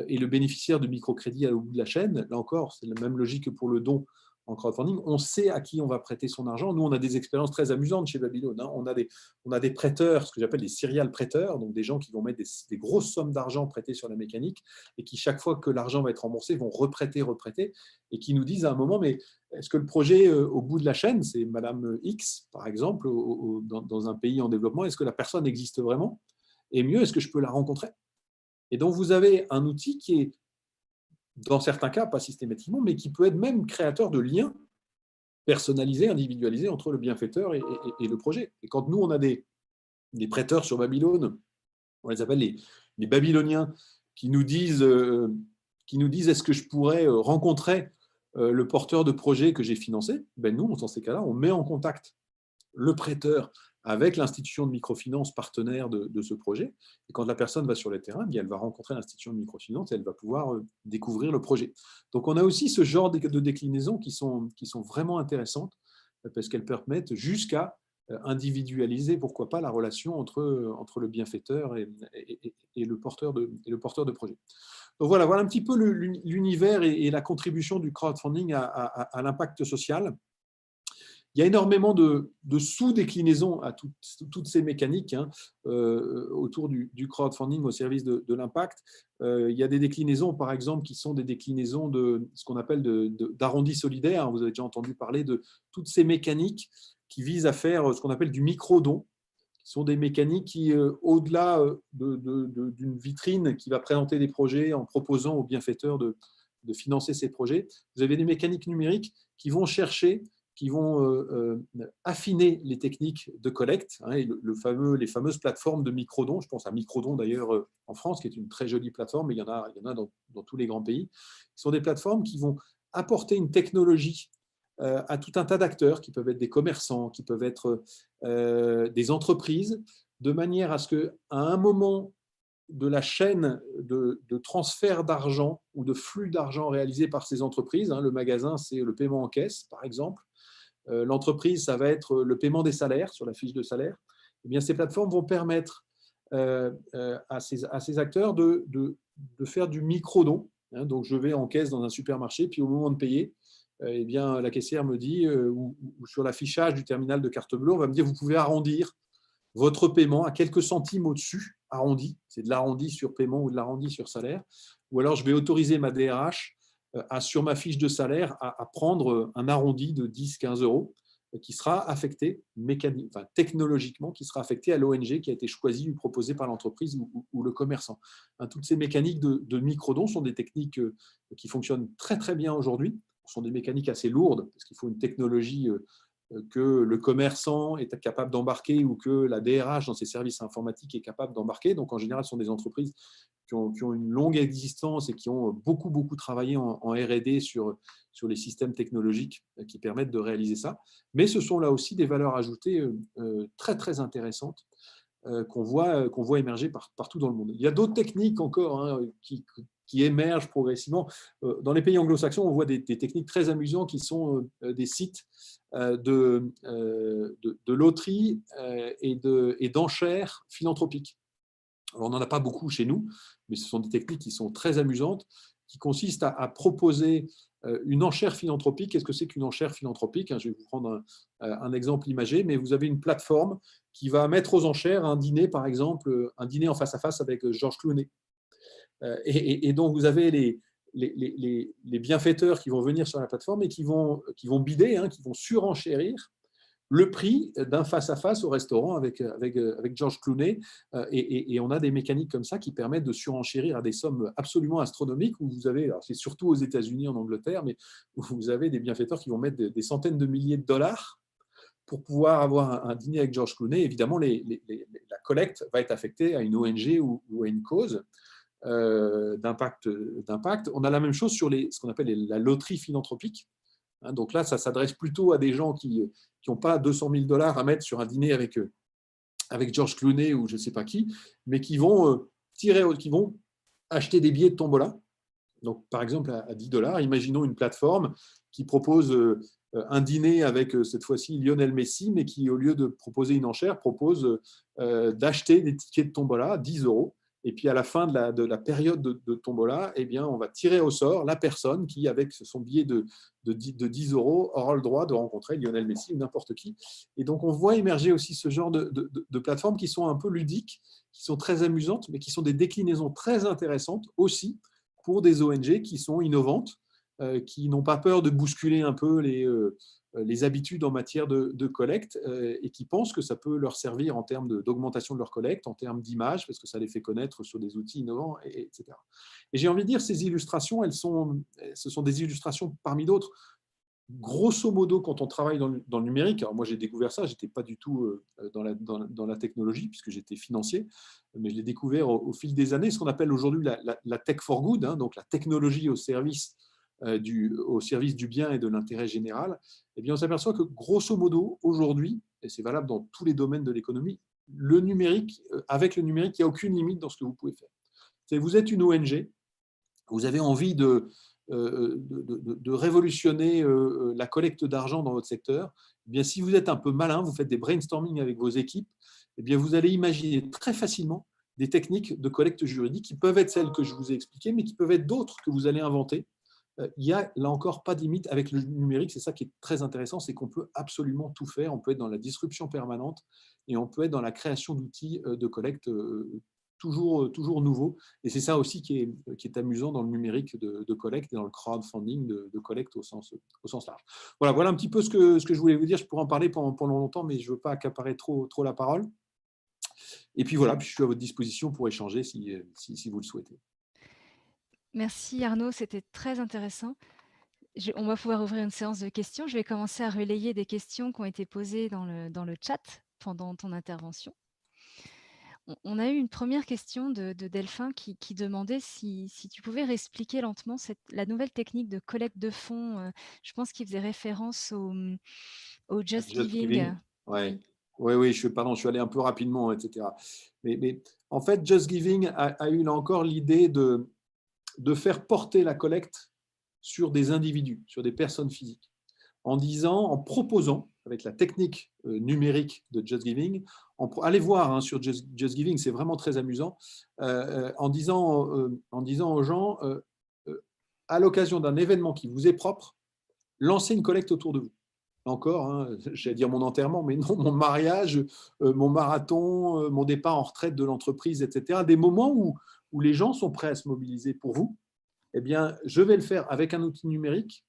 et le bénéficiaire de microcrédit au bout de la chaîne. Là encore, c'est la même logique que pour le don en crowdfunding. On sait à qui on va prêter son argent. Nous, on a des expériences très amusantes chez Babylone. On a des prêteurs, ce que j'appelle des serial prêteurs, donc des gens qui vont mettre des grosses sommes d'argent prêtées sur la mécanique et qui, chaque fois que l'argent va être remboursé, vont reprêter et qui nous disent à un moment, mais est-ce que le projet au bout de la chaîne, c'est Madame X, par exemple, dans un pays en développement, est-ce que la personne existe vraiment? Et mieux, est-ce que je peux la rencontrer? Et donc, vous avez un outil qui est, dans certains cas, pas systématiquement, mais qui peut être même créateur de liens personnalisés, individualisés entre le bienfaiteur et le projet. Et quand nous, on a des prêteurs sur Babylone, on les appelle les Babyloniens, qui nous disent est-ce que je pourrais rencontrer le porteur de projet que j'ai financé? Nous, dans ces cas-là, on met en contact le prêteur avec l'institution de microfinance partenaire de ce projet. Et quand la personne va sur le terrain, elle va rencontrer l'institution de microfinance et elle va pouvoir découvrir le projet. Donc, on a aussi ce genre de déclinaisons qui sont vraiment intéressantes parce qu'elles permettent jusqu'à individualiser, pourquoi pas, la relation entre le bienfaiteur et le porteur de projet. Donc voilà un petit peu l'univers et la contribution du crowdfunding à l'impact social. Il y a énormément de sous-déclinaisons à toutes ces mécaniques autour du crowdfunding au service de l'impact. Il y a des déclinaisons, par exemple, qui sont des déclinaisons de ce qu'on appelle d'arrondi solidaire. Vous avez déjà entendu parler de toutes ces mécaniques qui visent à faire ce qu'on appelle du micro-don. Ce sont des mécaniques qui, au-delà d'une vitrine qui va présenter des projets en proposant aux bienfaiteurs de financer ces projets, vous avez des mécaniques numériques qui vont chercher qui vont affiner les techniques de collecte, hein, et les fameuses plateformes de microdons. Je pense à Microdon d'ailleurs en France, qui est une très jolie plateforme, mais il y en a dans tous les grands pays. Ce sont des plateformes qui vont apporter une technologie à tout un tas d'acteurs, qui peuvent être des commerçants, qui peuvent être des entreprises, de manière à ce qu'à un moment de la chaîne de transfert d'argent ou de flux d'argent réalisé par ces entreprises, hein, le magasin, c'est le paiement en caisse, par exemple, l'entreprise, ça va être le paiement des salaires sur la fiche de salaire, eh bien, ces plateformes vont permettre à ces acteurs de faire du micro-don. Hein, donc, je vais en caisse dans un supermarché, puis au moment de payer, eh bien, la caissière me dit, ou sur l'affichage du terminal de carte bleue, on va me dire, vous pouvez arrondir votre paiement à quelques centimes au-dessus, arrondi, c'est de l'arrondi sur paiement ou de l'arrondi sur salaire, ou alors je vais autoriser ma DRH sur ma fiche de salaire à prendre un arrondi de 10-15 euros qui sera affecté technologiquement, qui sera affecté à l'ONG qui a été choisie ou proposée par l'entreprise ou le commerçant. Hein, toutes ces mécaniques de microdons sont des techniques qui fonctionnent très très bien aujourd'hui. Ce sont des mécaniques assez lourdes parce qu'il faut une technologie que le commerçant est capable d'embarquer ou que la DRH dans ses services informatiques est capable d'embarquer. Donc, en général, ce sont des entreprises qui ont une longue existence et qui ont beaucoup travaillé en R&D sur les systèmes technologiques qui permettent de réaliser ça. Mais ce sont là aussi des valeurs ajoutées très, très intéressantes qu'on voit émerger partout dans le monde. Il y a d'autres techniques encore hein, qui émergent progressivement. Dans les pays anglo-saxons, on voit des techniques très amusantes qui sont des sites de loterie et d'enchères philanthropiques. Alors, on n'en a pas beaucoup chez nous, mais ce sont des techniques qui sont très amusantes, qui consistent à proposer une enchère philanthropique. Qu'est-ce que c'est qu'une enchère philanthropique? Je vais vous prendre un exemple imagé, mais vous avez une plateforme qui va mettre aux enchères un dîner, par exemple, un dîner en face à face avec George Clooney. Et donc, vous avez les bienfaiteurs qui vont venir sur la plateforme et qui vont bider, hein, qui vont surenchérir le prix d'un face-à-face au restaurant avec George Clooney. Et on a des mécaniques comme ça qui permettent de surenchérir à des sommes absolument astronomiques, où vous avez, alors c'est surtout aux États-Unis, en Angleterre, mais où vous avez des bienfaiteurs qui vont mettre des centaines de milliers de dollars pour pouvoir avoir un dîner avec George Clooney. Évidemment, la collecte va être affectée à une ONG ou à une cause d'impact. On a la même chose sur ce qu'on appelle la loterie philanthropique. Donc là, ça s'adresse plutôt à des gens qui n'ont pas 200 000 dollars à mettre sur un dîner avec George Clooney ou je ne sais pas qui, mais qui vont acheter des billets de tombola. Donc, par exemple, à 10 dollars, imaginons une plateforme qui propose un dîner avec cette fois-ci Lionel Messi, mais qui, au lieu de proposer une enchère, propose d'acheter des tickets de tombola à 10 euros. Et puis, à la fin de la période de tombola, eh bien, on va tirer au sort la personne qui, avec son billet de 10 euros, aura le droit de rencontrer Lionel Messi ou n'importe qui. Et donc, on voit émerger aussi ce genre de plateformes qui sont un peu ludiques, qui sont très amusantes, mais qui sont des déclinaisons très intéressantes aussi pour des ONG qui sont innovantes, qui n'ont pas peur de bousculer un peu les habitudes en matière de collecte et qui pensent que ça peut leur servir en termes d'augmentation de leur collecte, en termes d'image, parce que ça les fait connaître sur des outils innovants, etc. Et j'ai envie de dire, ces illustrations, ce sont des illustrations parmi d'autres. Grosso modo, quand on travaille dans le numérique, alors moi j'ai découvert ça, je n'étais pas du tout dans la technologie, puisque j'étais financier, mais je l'ai découvert au fil des années, ce qu'on appelle aujourd'hui la tech for good, hein, donc la technologie au service du bien et de l'intérêt général. Eh bien, on s'aperçoit que grosso modo, aujourd'hui, et c'est valable dans tous les domaines de l'économie, avec le numérique, il n'y a aucune limite dans ce que vous pouvez faire. Vous êtes une ONG, vous avez envie de révolutionner la collecte d'argent dans votre secteur. Eh bien, si vous êtes un peu malin, vous faites des brainstorming avec vos équipes, eh bien, vous allez imaginer très facilement des techniques de collecte juridique qui peuvent être celles que je vous ai expliquées, mais qui peuvent être d'autres que vous allez inventer. Il n'y a là encore pas de limite avec le numérique. C'est ça qui est très intéressant, c'est qu'on peut absolument tout faire. On peut être dans la disruption permanente et on peut être dans la création d'outils de collecte toujours nouveaux. Et c'est ça aussi qui est amusant dans le numérique de collecte et dans le crowdfunding de collecte au sens large. Voilà un petit peu ce que je voulais vous dire. Je pourrais en parler pendant longtemps, mais je ne veux pas accaparer trop la parole. Et puis voilà, je suis à votre disposition pour échanger si vous le souhaitez. Merci Arnaud, c'était très intéressant. On va pouvoir ouvrir une séance de questions. Je vais commencer à relayer des questions qui ont été posées dans le chat pendant ton intervention. On a eu une première question de Delphin qui demandait si tu pouvais réexpliquer lentement la nouvelle technique de collecte de fonds. Je pense qu'il faisait référence au Just Just Giving. Giving, ouais. Oui, pardon, je suis allé un peu rapidement, etc. Mais en fait, Just Giving a eu là encore l'idée de faire porter la collecte sur des individus, sur des personnes physiques, en proposant, avec la technique numérique de Just Giving, allez voir hein, sur Just Giving, c'est vraiment très amusant, en disant aux gens, à l'occasion d'un événement qui vous est propre, lancez une collecte autour de vous. Encore, hein, j'allais dire mon enterrement, mais non, mon mariage, mon marathon, mon départ en retraite de l'entreprise, etc. Des moments où les gens sont prêts à se mobiliser pour vous. Eh bien, je vais le faire avec un outil numérique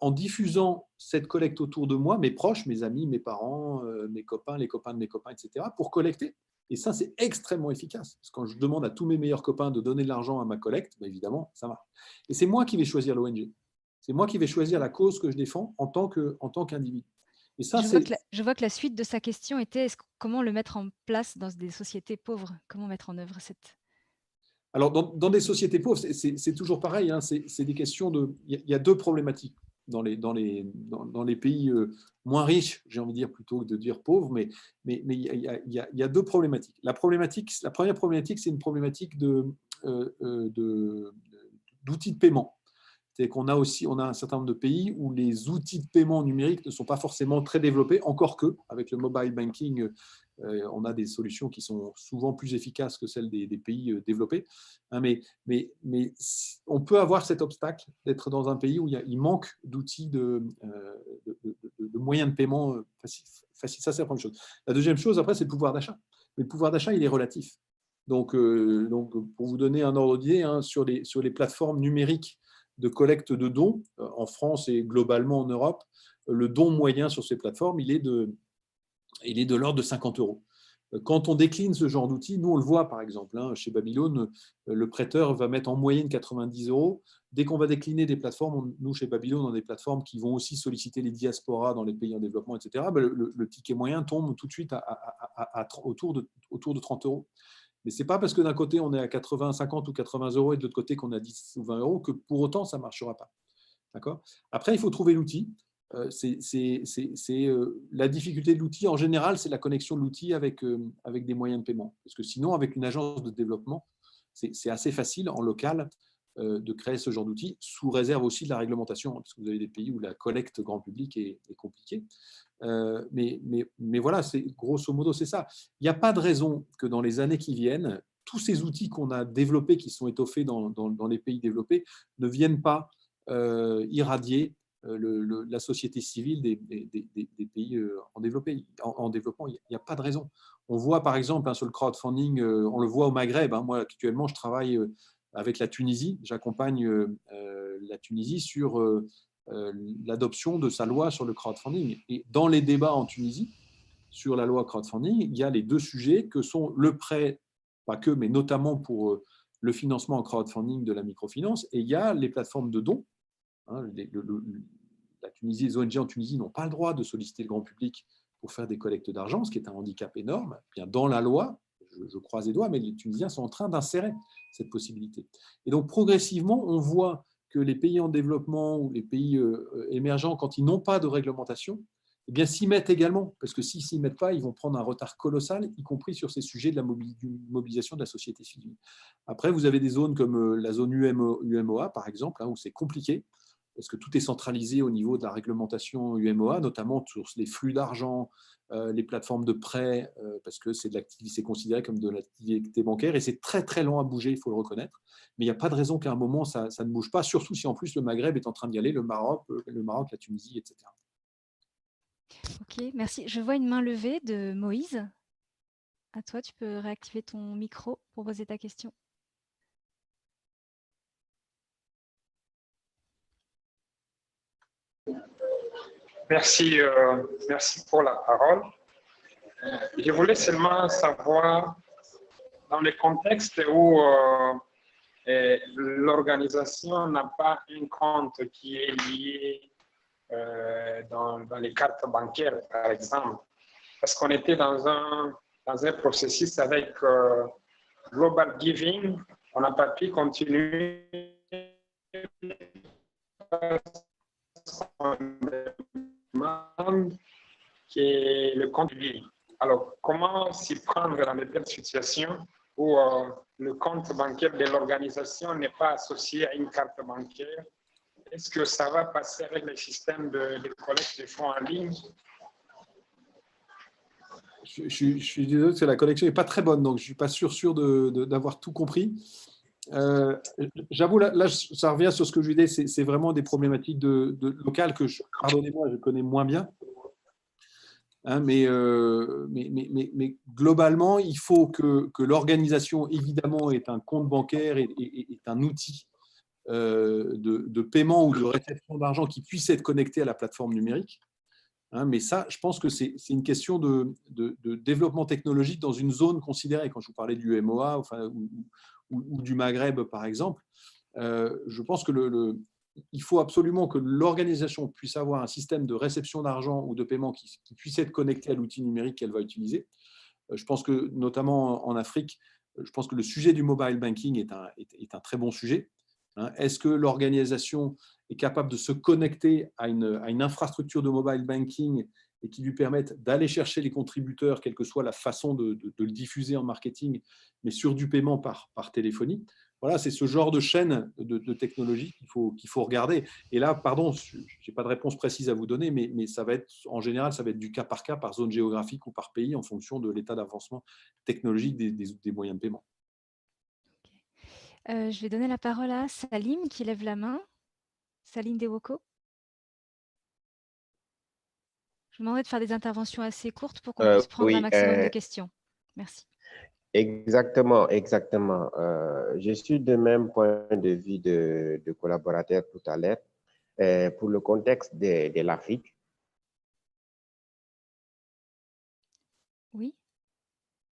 en diffusant cette collecte autour de moi, mes proches, mes amis, mes parents, mes copains, les copains de mes copains, etc., pour collecter. Et ça, c'est extrêmement efficace. Parce que quand je demande à tous mes meilleurs copains de donner de l'argent à ma collecte, ben évidemment, ça marche. Et c'est moi qui vais choisir l'ONG. C'est moi qui vais choisir la cause que je défends en tant qu'individu. Et ça, je vois que la suite de sa question était comment le mettre en place dans des sociétés pauvres? Comment mettre en œuvre cette… Alors, dans des sociétés pauvres, c'est toujours pareil. Hein, c'est des questions de… Il y a deux problématiques dans les pays moins riches, j'ai envie de dire, plutôt que de dire pauvres, mais il y a deux problématiques. La première problématique, c'est une problématique d'outils de paiement. C'est qu'on a un certain nombre de pays où les outils de paiement numériques ne sont pas forcément très développés, encore que, avec le mobile banking, on a des solutions qui sont souvent plus efficaces que celles des pays développés. Hein, mais on peut avoir cet obstacle d'être dans un pays où il manque d'outils de moyens de paiement faciles. Ça, c'est la première chose. La deuxième chose, après, c'est le pouvoir d'achat. Mais le pouvoir d'achat, il est relatif. Donc, pour vous donner un ordre d'idée, hein, sur les plateformes numériques de collecte de dons en France et globalement en Europe, le don moyen sur ces plateformes, il est de l'ordre de 50 €. Quand on décline ce genre d'outils, nous on le voit par exemple, hein, chez Babylone, le prêteur va mettre en moyenne 90 €. Dès qu'on va décliner des plateformes, nous chez Babylone, on a des plateformes qui vont aussi solliciter les diasporas dans les pays en développement, etc. Ben, le ticket moyen tombe tout de suite autour de 30 €. Mais ce n'est pas parce que d'un côté, on est à 80, 50 ou 80 € et de l'autre côté, qu'on a 10 ou 20 € que pour autant, ça ne marchera pas. D'accord ? Après, il faut trouver l'outil. La difficulté de l'outil, en général, c'est la connexion de l'outil avec des moyens de paiement. Parce que sinon, avec une agence de développement, c'est assez facile en local de créer ce genre d'outil, sous réserve aussi de la réglementation, parce que vous avez des pays où la collecte grand public est compliquée. Mais voilà, grosso modo, c'est ça. Il n'y a pas de raison que dans les années qui viennent, tous ces outils qu'on a développés, qui sont étoffés dans les pays développés, ne viennent pas irradier la société civile des pays en développement. Il n'y a pas de raison. On voit par exemple sur le crowdfunding, on le voit au Maghreb. Moi, actuellement, je travaille avec la Tunisie. J'accompagne la Tunisie sur l'adoption de sa loi sur le crowdfunding. Et dans les débats en Tunisie sur la loi crowdfunding, il y a les deux sujets que sont le prêt, pas que, mais notamment pour le financement en crowdfunding de la microfinance, et il y a les plateformes de dons. Hein, la Tunisie, les ONG en Tunisie n'ont pas le droit de solliciter le grand public pour faire des collectes d'argent, ce qui est un handicap énorme. Bien, dans la loi, je croise les doigts, mais les Tunisiens sont en train d'insérer cette possibilité. Et donc, progressivement, on voit que les pays en développement ou les pays émergents, quand ils n'ont pas de réglementation, eh bien, s'y mettent également, parce que s'ils ne s'y mettent pas, ils vont prendre un retard colossal, y compris sur ces sujets de la mobilisation de la société civile. Après, vous avez des zones comme la zone UMOA, par exemple, hein, où c'est compliqué, parce que tout est centralisé au niveau de la réglementation UMOA, notamment sur les flux d'argent, les plateformes de prêt, parce que c'est considéré comme de l'activité bancaire, et c'est très très lent à bouger, il faut le reconnaître. Mais il n'y a pas de raison qu'à un moment, ça ne bouge pas, surtout si en plus le Maghreb est en train d'y aller, le Maroc, la Tunisie, etc. Ok, merci. Je vois une main levée de Moïse. À toi, tu peux réactiver ton micro pour poser ta question. Merci, merci pour la parole. Je voulais seulement savoir, dans le contexte où l'organisation n'a pas un compte qui est lié dans les cartes bancaires, par exemple. Parce qu'on était dans un processus avec Global Giving, on n'a pas pu continuer on demande qui est le compte lié. Alors, comment s'y prendre dans de telles situations où le compte bancaire de l'organisation n'est pas associé à une carte bancaire? Est-ce que ça va passer avec le système de collecte de fonds en ligne? Je suis désolé parce que la connexion n'est pas très bonne, donc je ne suis pas sûr d'avoir tout compris. J'avoue, là, ça revient sur ce que je disais, c'est vraiment des problématiques locales que, pardonnez-moi, je connais moins bien. Hein, mais globalement, il faut que l'organisation, évidemment, ait un compte bancaire et est un outil de paiement ou de réception d'argent qui puisse être connecté à la plateforme numérique. Hein, mais ça, je pense que c'est une question de développement technologique dans une zone considérée. Quand je vous parlais du MOA enfin, ou du Maghreb, par exemple, je pense que il faut absolument que l'organisation puisse avoir un système de réception d'argent ou de paiement qui puisse être connecté à l'outil numérique qu'elle va utiliser. Je pense que, notamment en Afrique, je pense que le sujet du mobile banking est un très bon sujet. Est-ce que l'organisation est capable de se connecter à une infrastructure de mobile banking et qui lui permette d'aller chercher les contributeurs, quelle que soit la façon de le diffuser en marketing, mais sur du paiement par téléphonie? Voilà, c'est ce genre de chaîne de technologie qu'il faut regarder. Et là, pardon, je n'ai pas de réponse précise à vous donner, mais ça va être, en général, ça va être du cas, par zone géographique ou par pays, en fonction de l'état d'avancement technologique des moyens de paiement. Je vais donner la parole à Salim qui lève la main. Salim Dewoko. Je vous demanderai de faire des interventions assez courtes pour qu'on puisse prendre un Oui, maximum de questions. Merci. exactement. Je suis de même point de vue de collaborateur tout à l'heure. Pour le contexte de l'Afrique. Oui.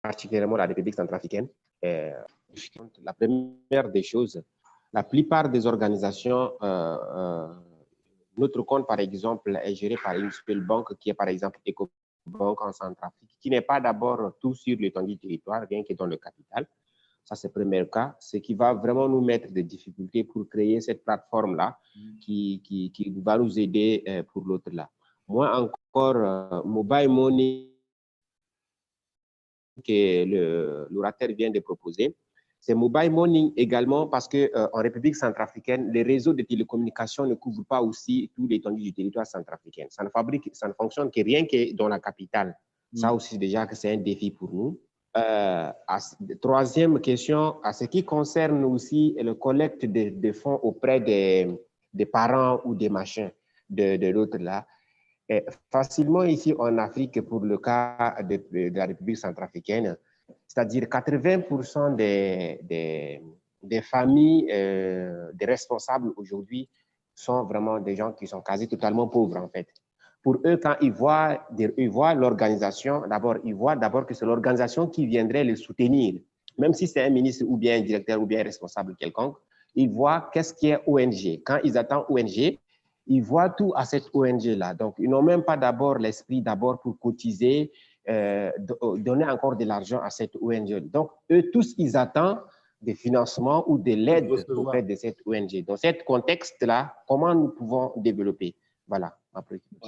Particulièrement la République centrafricaine. La première des choses, la plupart des organisations, notre compte, par exemple, est géré par une seule banque qui est, par exemple, Ecobank en Centrafrique, qui n'est pas d'abord tout sur l'étendue du territoire, bien que dans le capital. Ça, c'est le premier cas. Ce qui va vraiment nous mettre des difficultés pour créer cette plateforme-là qui va nous aider pour l'autre-là. Moi, encore, Mobile Money que l'orateur vient de proposer, c'est Mobile Money également parce qu'en République centrafricaine, les réseaux de télécommunications ne couvrent pas aussi tout l'étendue du territoire centrafricain. Ça ne fonctionne que rien que dans la capitale. Ça aussi, déjà, que c'est un défi pour nous. Troisième question, à ce qui concerne aussi le collecte de fonds auprès des parents ou des machins de l'autre là. Facilement ici en Afrique, pour le cas de la République centrafricaine, c'est-à-dire 80% des familles, des responsables aujourd'hui sont vraiment des gens qui sont quasi totalement pauvres en fait. Pour eux, quand ils voient l'organisation, d'abord, ils voient d'abord que c'est l'organisation qui viendrait les soutenir. Même si c'est un ministre ou bien un directeur ou bien un responsable quelconque, ils voient qu'est-ce qui est ONG. Quand ils attendent ONG, ils voient tout à cette ONG-là. Donc, ils n'ont même pas d'abord l'esprit d'abord pour cotiser, donner encore de l'argent à cette ONG. Donc, eux tous, ils attendent des financements ou de l'aide auprès de cette ONG. Dans ce contexte-là, comment nous pouvons développer? Voilà.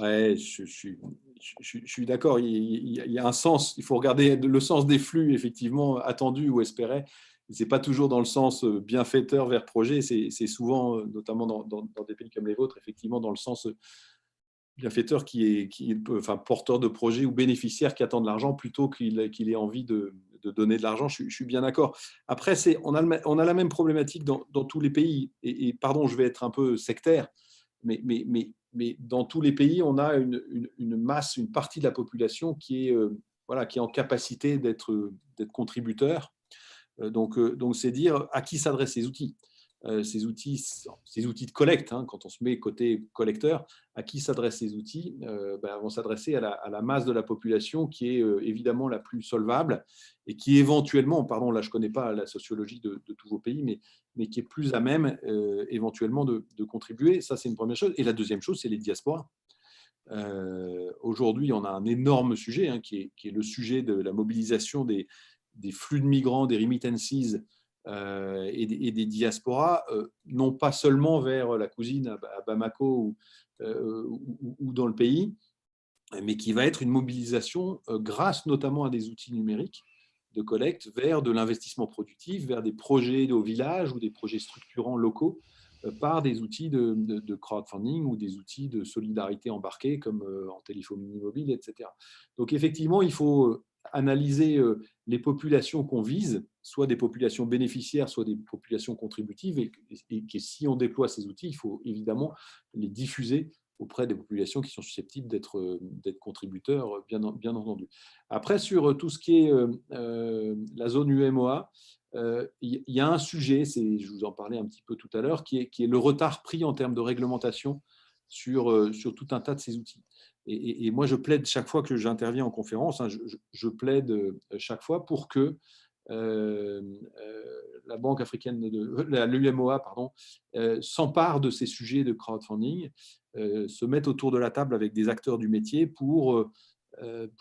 Ouais, je suis d'accord. Il y a un sens. Il faut regarder le sens des flux, effectivement, attendus ou espérés. Ce n'est pas toujours dans le sens bienfaiteur vers projet. C'est souvent, notamment dans des pays comme les vôtres, effectivement, dans le sens bienfaiteur qui est porteur de projet ou bénéficiaire qui attend de l'argent plutôt qu'il ait envie de donner de l'argent. Je suis bien d'accord. Après, on a la même problématique dans tous les pays. Et pardon, je vais être un peu sectaire, mais dans tous les pays, on a une masse, une partie de la population qui est en capacité d'être contributeur. Donc, c'est dire à qui s'adressent ces outils. ces outils de collecte, hein, quand on se met côté collecteur, à qui s'adressent ces outils? Vont s'adresser à la masse de la population qui est évidemment la plus solvable et qui éventuellement, pardon, là je ne connais pas la sociologie de tous vos pays, mais qui est plus à même éventuellement de contribuer. Ça, c'est une première chose. Et la deuxième chose, c'est les diasporas. Aujourd'hui, on a un énorme sujet hein, qui est le sujet de la mobilisation des flux de migrants, des remittances et des diasporas, non pas seulement vers la cousine à Bamako ou dans le pays, mais qui va être une mobilisation grâce notamment à des outils numériques de collecte vers de l'investissement productif, vers des projets au village ou des projets structurants locaux par des outils de crowdfunding ou des outils de solidarité embarqués comme en téléphonie mobile, etc. Donc effectivement, il faut analyser les populations qu'on vise, soit des populations bénéficiaires, soit des populations contributives, et que si on déploie ces outils, il faut évidemment les diffuser auprès des populations qui sont susceptibles d'être contributeurs, bien entendu. Après, sur tout ce qui est la zone UMOA, il y a un sujet, je vous en parlais un petit peu tout à l'heure, qui est le retard pris en termes de réglementation sur tout un tas de ces outils. Et moi, je plaide chaque fois que j'interviens en conférence, hein, je plaide chaque fois pour que la Banque africaine, l'UMOA, s'empare de ces sujets de crowdfunding, se mette autour de la table avec des acteurs du métier pour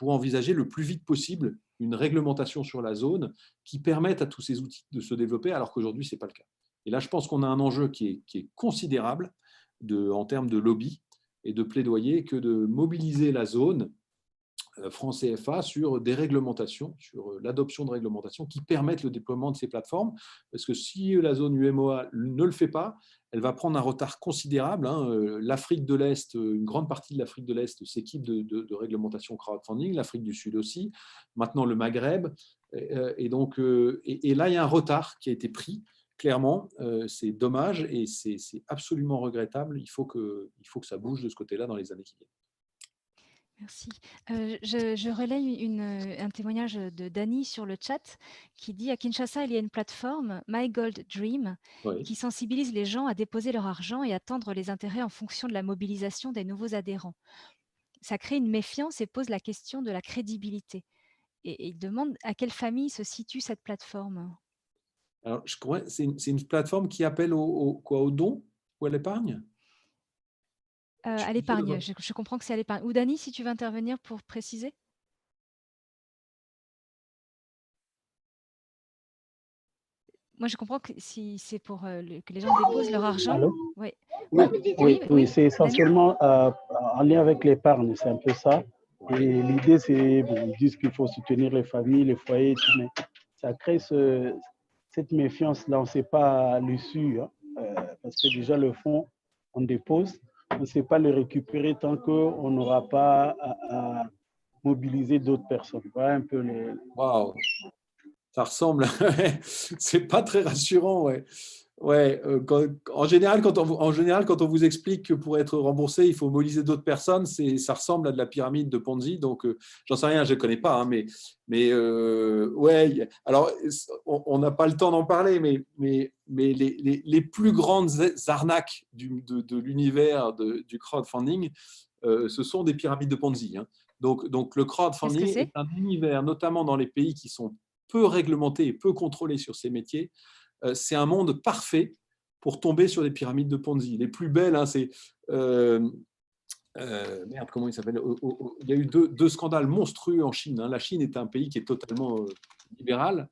envisager le plus vite possible une réglementation sur la zone qui permette à tous ces outils de se développer, alors qu'aujourd'hui, ce n'est pas le cas. Et là, je pense qu'on a un enjeu qui est considérable en termes de lobby et de plaidoyer, que de mobiliser la zone franc CFA sur des réglementations, sur l'adoption de réglementations qui permettent le déploiement de ces plateformes. Parce que si la zone UMOA ne le fait pas, elle va prendre un retard considérable. L'Afrique de l'Est, une grande partie de l'Afrique de l'Est s'équipe de réglementation crowdfunding, l'Afrique du Sud aussi, maintenant le Maghreb. Et là, il y a un retard qui a été pris. Clairement, c'est dommage et c'est absolument regrettable. Il faut que ça bouge de ce côté-là dans les années qui viennent. Merci. Je relaie un témoignage de Dani sur le chat qui dit « À Kinshasa, il y a une plateforme, My Gold Dream, Oui. qui sensibilise les gens à déposer leur argent et attendre les intérêts en fonction de la mobilisation des nouveaux adhérents. Ça crée une méfiance et pose la question de la crédibilité. » Et il demande à quelle famille se situe cette plateforme. Alors, je crois c'est une plateforme qui appelle au don ou à l'épargne? À l'épargne, je comprends que c'est à l'épargne. Ou Dani, si tu veux intervenir pour préciser. Moi, je comprends que si c'est pour que les gens déposent leur argent. Allô? Oui. Oui, c'est essentiellement en lien avec l'épargne, c'est un peu ça. Et l'idée, c'est, ils disent qu'il faut soutenir les familles, les foyers, tout, mais ça crée cette méfiance-là, on ne sait pas l'issue, hein, parce que déjà le fonds, on dépose, on ne sait pas le récupérer tant qu'on n'aura pas à mobiliser d'autres personnes. Voilà un peu les... Waouh, ça ressemble. C'est pas très rassurant, ouais. Ouais, en général, quand on vous explique que pour être remboursé, il faut mobiliser d'autres personnes, ça ressemble à de la pyramide de Ponzi. Donc, j'en sais rien, je ne connais pas, hein, mais ouais. Alors, on n'a pas le temps d'en parler, mais les plus grandes arnaques de l'univers du crowdfunding, ce sont des pyramides de Ponzi. Hein. Donc, le crowdfunding est un univers, notamment dans les pays qui sont peu réglementés et peu contrôlés sur ces métiers. C'est un monde parfait pour tomber sur des pyramides de Ponzi. Les plus belles, hein, c'est… merde, comment il s'appelle ? Il y a eu deux scandales monstrueux en Chine. Hein. La Chine est un pays qui est totalement libéral.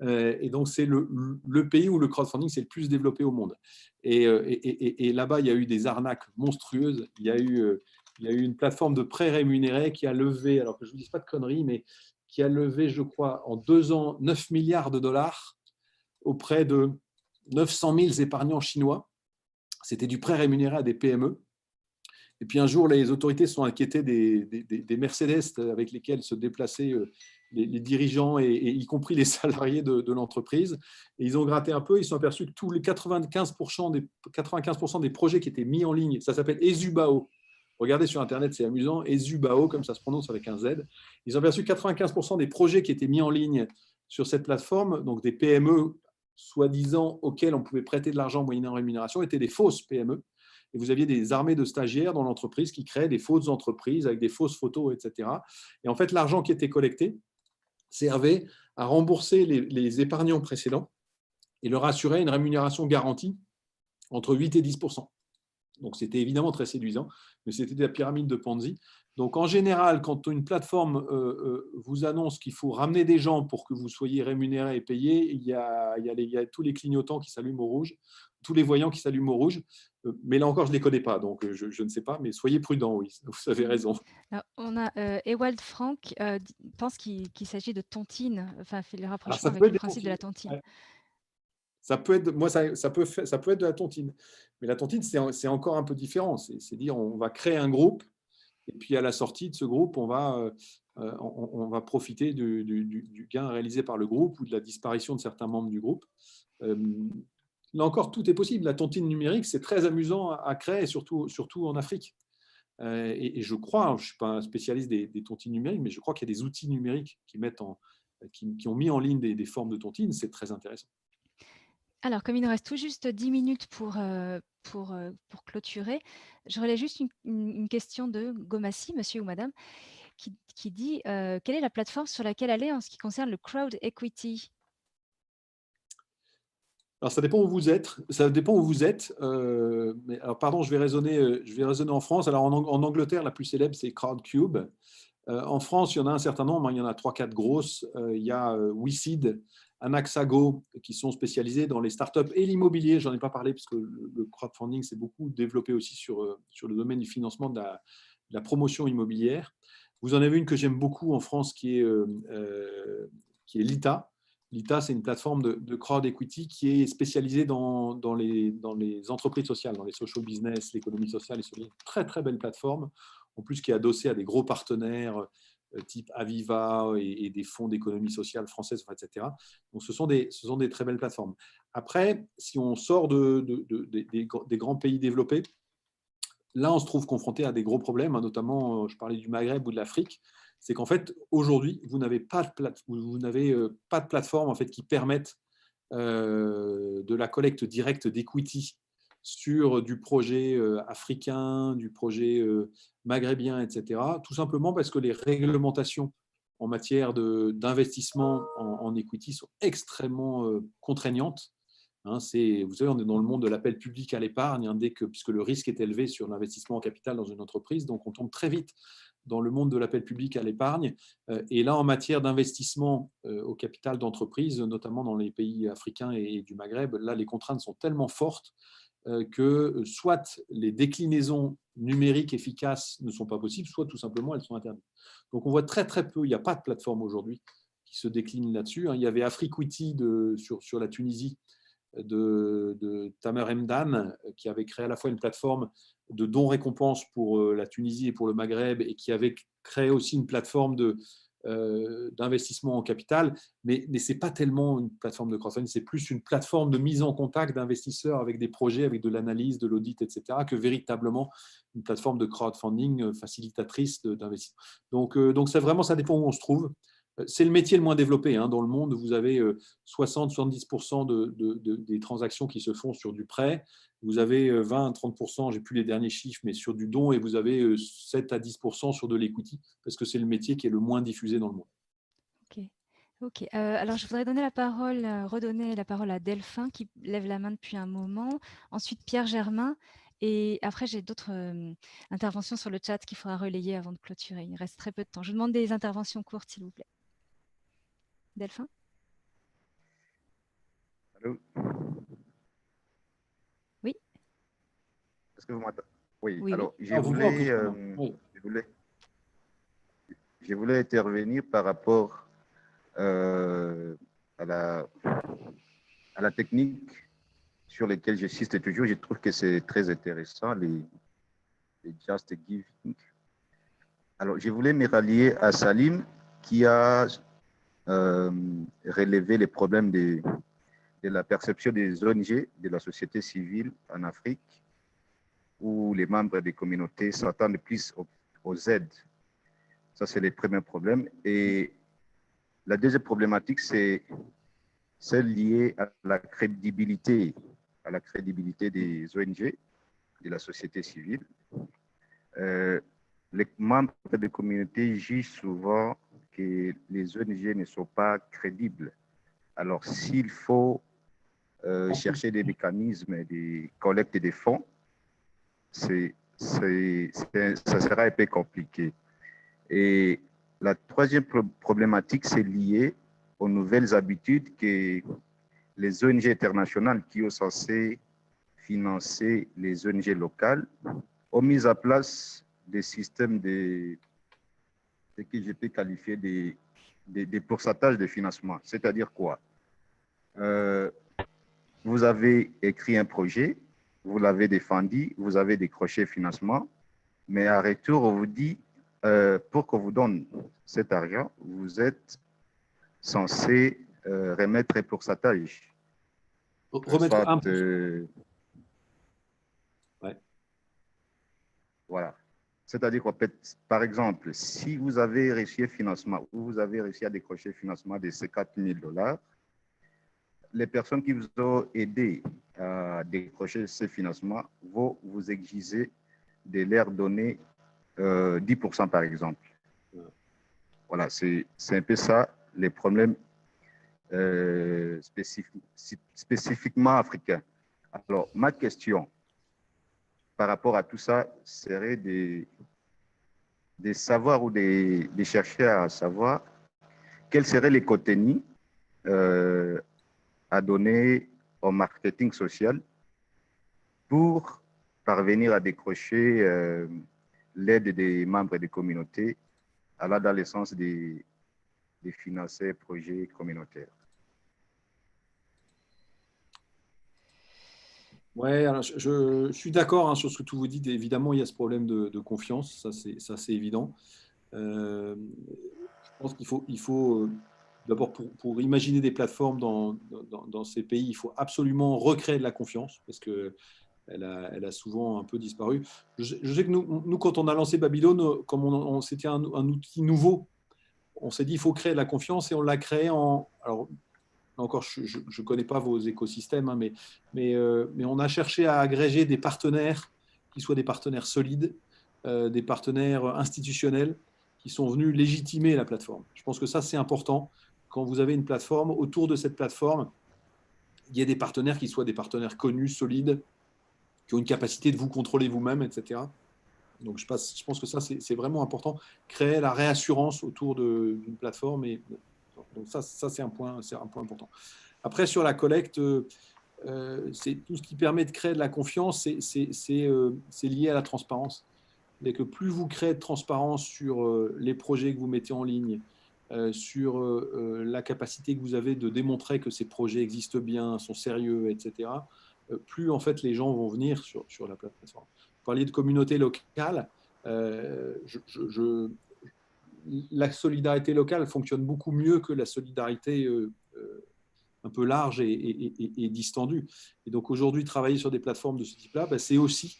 Et donc, c'est le pays où le crowdfunding s'est le plus développé au monde. Et là-bas, il y a eu des arnaques monstrueuses. Il y a eu une plateforme de prêts rémunérés qui a levé, alors que je ne vous dise pas de conneries, mais qui a levé, je crois, en 2 ans, 9 milliards de dollars auprès de 900 000 épargnants chinois. C'était du prêt rémunéré à des PME. Et puis un jour, les autorités se sont inquiétées des Mercedes avec lesquels se déplaçaient les dirigeants, et y compris les salariés de l'entreprise. Et ils ont gratté un peu, ils se sont aperçus que tous les 95% des projets qui étaient mis en ligne, ça s'appelle Ezubao. Regardez sur Internet, c'est amusant, Ezubao, comme ça se prononce avec un Z. Ils ont aperçu que 95% des projets qui étaient mis en ligne sur cette plateforme, donc des PME soi-disant auxquelles on pouvait prêter de l'argent moyennant rémunération étaient des fausses PME. Et vous aviez des armées de stagiaires dans l'entreprise qui créaient des fausses entreprises avec des fausses photos, etc. Et en fait, l'argent qui était collecté servait à rembourser les épargnants précédents et leur assurer une rémunération garantie entre 8 et 10%. Donc, c'était évidemment très séduisant, mais c'était de la pyramide de Ponzi. Donc, en général, quand une plateforme vous annonce qu'il faut ramener des gens pour que vous soyez rémunérés et payés, il y a tous les clignotants qui s'allument au rouge, tous les voyants qui s'allument au rouge. Mais là encore, je ne les connais pas, donc je ne sais pas, mais soyez prudents, oui, vous avez raison. Alors, on a Ewald Frank pense qu'il s'agit de tontine, enfin, fait le rapprochement avec le principe de la tontine. Ouais. Ça peut être, moi, ça peut être de la tontine. Mais la tontine, c'est encore un peu différent. C'est dire, on va créer un groupe, et puis à la sortie de ce groupe, on va profiter du gain réalisé par le groupe ou de la disparition de certains membres du groupe. Là encore, tout est possible. La tontine numérique, c'est très amusant à créer, surtout en Afrique. Et je crois, je ne suis pas un spécialiste des tontines numériques, mais je crois qu'il y a des outils numériques qui ont mis en ligne des formes de tontines. C'est très intéressant. Alors, comme il nous reste tout juste 10 minutes pour clôturer, je relais juste une question de Gomassi, monsieur ou madame, qui dit quelle est la plateforme sur laquelle aller en ce qui concerne le crowd equity? Alors, ça dépend où vous êtes. Mais, alors, pardon, je vais raisonner en France. Alors, en Angleterre, la plus célèbre, c'est Crowdcube. En France, il y en a un certain nombre. Il y en a 3-4 grosses. Il y a WeSeed, Anaxago, qui sont spécialisés dans les startups et l'immobilier. Je n'en ai pas parlé parce que le crowdfunding s'est beaucoup développé aussi sur le domaine du financement de la promotion immobilière. Vous en avez une que j'aime beaucoup en France qui est Lita. Lita, c'est une plateforme de crowd equity qui est spécialisée dans les entreprises sociales, dans les social business, l'économie sociale et solidaire. Très, très belle plateforme, en plus qui est adossée à des gros partenaires type Aviva et des fonds d'économie sociale française, etc. Donc, ce sont des très belles plateformes. Après, si on sort des grands pays développés, là, on se trouve confronté à des gros problèmes, notamment, je parlais du Maghreb ou de l'Afrique. C'est qu'en fait, aujourd'hui, vous n'avez pas de plateforme en fait, qui permette de la collecte directe d'equity sur du projet africain, du projet maghrébien, etc. Tout simplement parce que les réglementations en matière d'investissement en equity sont extrêmement contraignantes. Vous savez, on est dans le monde de l'appel public à l'épargne, puisque le risque est élevé sur l'investissement en capital dans une entreprise, donc on tombe très vite dans le monde de l'appel public à l'épargne. Et là, en matière d'investissement au capital d'entreprise, notamment dans les pays africains et du Maghreb, là, les contraintes sont tellement fortes que soit les déclinaisons numériques efficaces ne sont pas possibles, soit tout simplement elles sont interdites. Donc on voit très très peu, il n'y a pas de plateforme aujourd'hui qui se décline là-dessus. Il y avait Afriquity sur la Tunisie, de Tamer Mdan, qui avait créé à la fois une plateforme de dons-récompenses pour la Tunisie et pour le Maghreb, et qui avait créé aussi une plateforme d'investissement en capital, mais ce n'est pas tellement une plateforme de crowdfunding, c'est plus une plateforme de mise en contact d'investisseurs avec des projets, avec de l'analyse, de l'audit, etc., que véritablement une plateforme de crowdfunding facilitatrice d'investissement. Donc ça dépend où on se trouve. C'est le métier le moins développé dans le monde. Vous avez 60-70% des transactions qui se font sur du prêt. Vous avez 20-30%, je n'ai plus les derniers chiffres, mais sur du don, et vous avez 7-10% sur de l'equity, parce que c'est le métier qui est le moins diffusé dans le monde. Ok. Alors, je voudrais redonner la parole à Delphin, qui lève la main depuis un moment. Ensuite, Pierre Germain. Et après, j'ai d'autres interventions sur le chat qu'il faudra relayer avant de clôturer. Il reste très peu de temps. Je vous demande des interventions courtes, s'il vous plaît. Delphin? Allô? Oui. Est-ce que vous m'entendez? Oui. Oui. Alors, je voulais intervenir par rapport à la technique sur laquelle j'insiste toujours. Je trouve que c'est très intéressant, les Just Giving. Alors, je voulais me rallier à Salim qui a relevé les problèmes de la perception des ONG, de la société civile en Afrique, où les membres des communautés s'attendent plus aux aides. Ça, c'est le premier problème. Et la deuxième problématique, c'est celle liée à la crédibilité des ONG, de la société civile. Les membres des communautés jugent souvent que les ONG ne sont pas crédibles. Alors, s'il faut chercher des mécanismes de collecte des fonds, ça sera un peu compliqué. Et la troisième problématique, c'est lié aux nouvelles habitudes que les ONG internationales qui sont censées financer les ONG locales ont mis en place des systèmes de ce que je peux qualifier des pourcentages de financement. C'est-à-dire quoi? Vous avez écrit un projet, vous l'avez défendu, vous avez décroché financement, mais en retour, on vous dit, pour qu'on vous donne cet argent, vous êtes censé remettre un pourcentage. Remettre Soit, 1%. Ouais. Voilà. C'est-à-dire qu'en fait, par exemple, si vous avez réussi un financement ou vous avez réussi à décrocher un financement de 50 000 $, les personnes qui vous ont aidé à décrocher ce financement vont vous exiger de leur donner 10% par exemple. Voilà, c'est un peu ça les problèmes spécifiquement africains. Alors, ma question par rapport à tout ça serait de savoir ou de chercher à savoir quels seraient les contenus à donner au marketing social pour parvenir à décrocher l'aide des membres des communautés, allant dans le sens de financer projets communautaires. Ouais, alors je suis d'accord sur ce que vous dites. Évidemment, il y a ce problème de confiance, ça c'est évident. Je pense qu'il faut d'abord, pour imaginer des plateformes dans ces pays, il faut absolument recréer de la confiance parce qu'elle a souvent un peu disparu. Je sais que nous, quand on a lancé Babylone, comme c'était un outil nouveau, on s'est dit il faut créer de la confiance et on l'a créé alors, encore, je ne connais pas vos écosystèmes, hein, mais on a cherché à agréger des partenaires qui soient des partenaires solides, des partenaires institutionnels qui sont venus légitimer la plateforme. Je pense que ça, c'est important. Quand vous avez une plateforme, autour de cette plateforme, il y a des partenaires qui soient des partenaires connus, solides, qui ont une capacité de vous contrôler vous-même, etc. Donc, je pense que ça, c'est vraiment important. Créer la réassurance autour d'une plateforme. Donc, ça c'est un point important. Après, sur la collecte, c'est tout ce qui permet de créer de la confiance, c'est lié à la transparence. C'est que plus vous créez de transparence sur les projets que vous mettez en ligne, sur la capacité que vous avez de démontrer que ces projets existent bien, sont sérieux, etc., plus en fait les gens vont venir sur la plateforme. Vous parliez de communauté locale. La solidarité locale fonctionne beaucoup mieux que la solidarité un peu large et distendue. Et donc aujourd'hui, travailler sur des plateformes de ce type-là, c'est aussi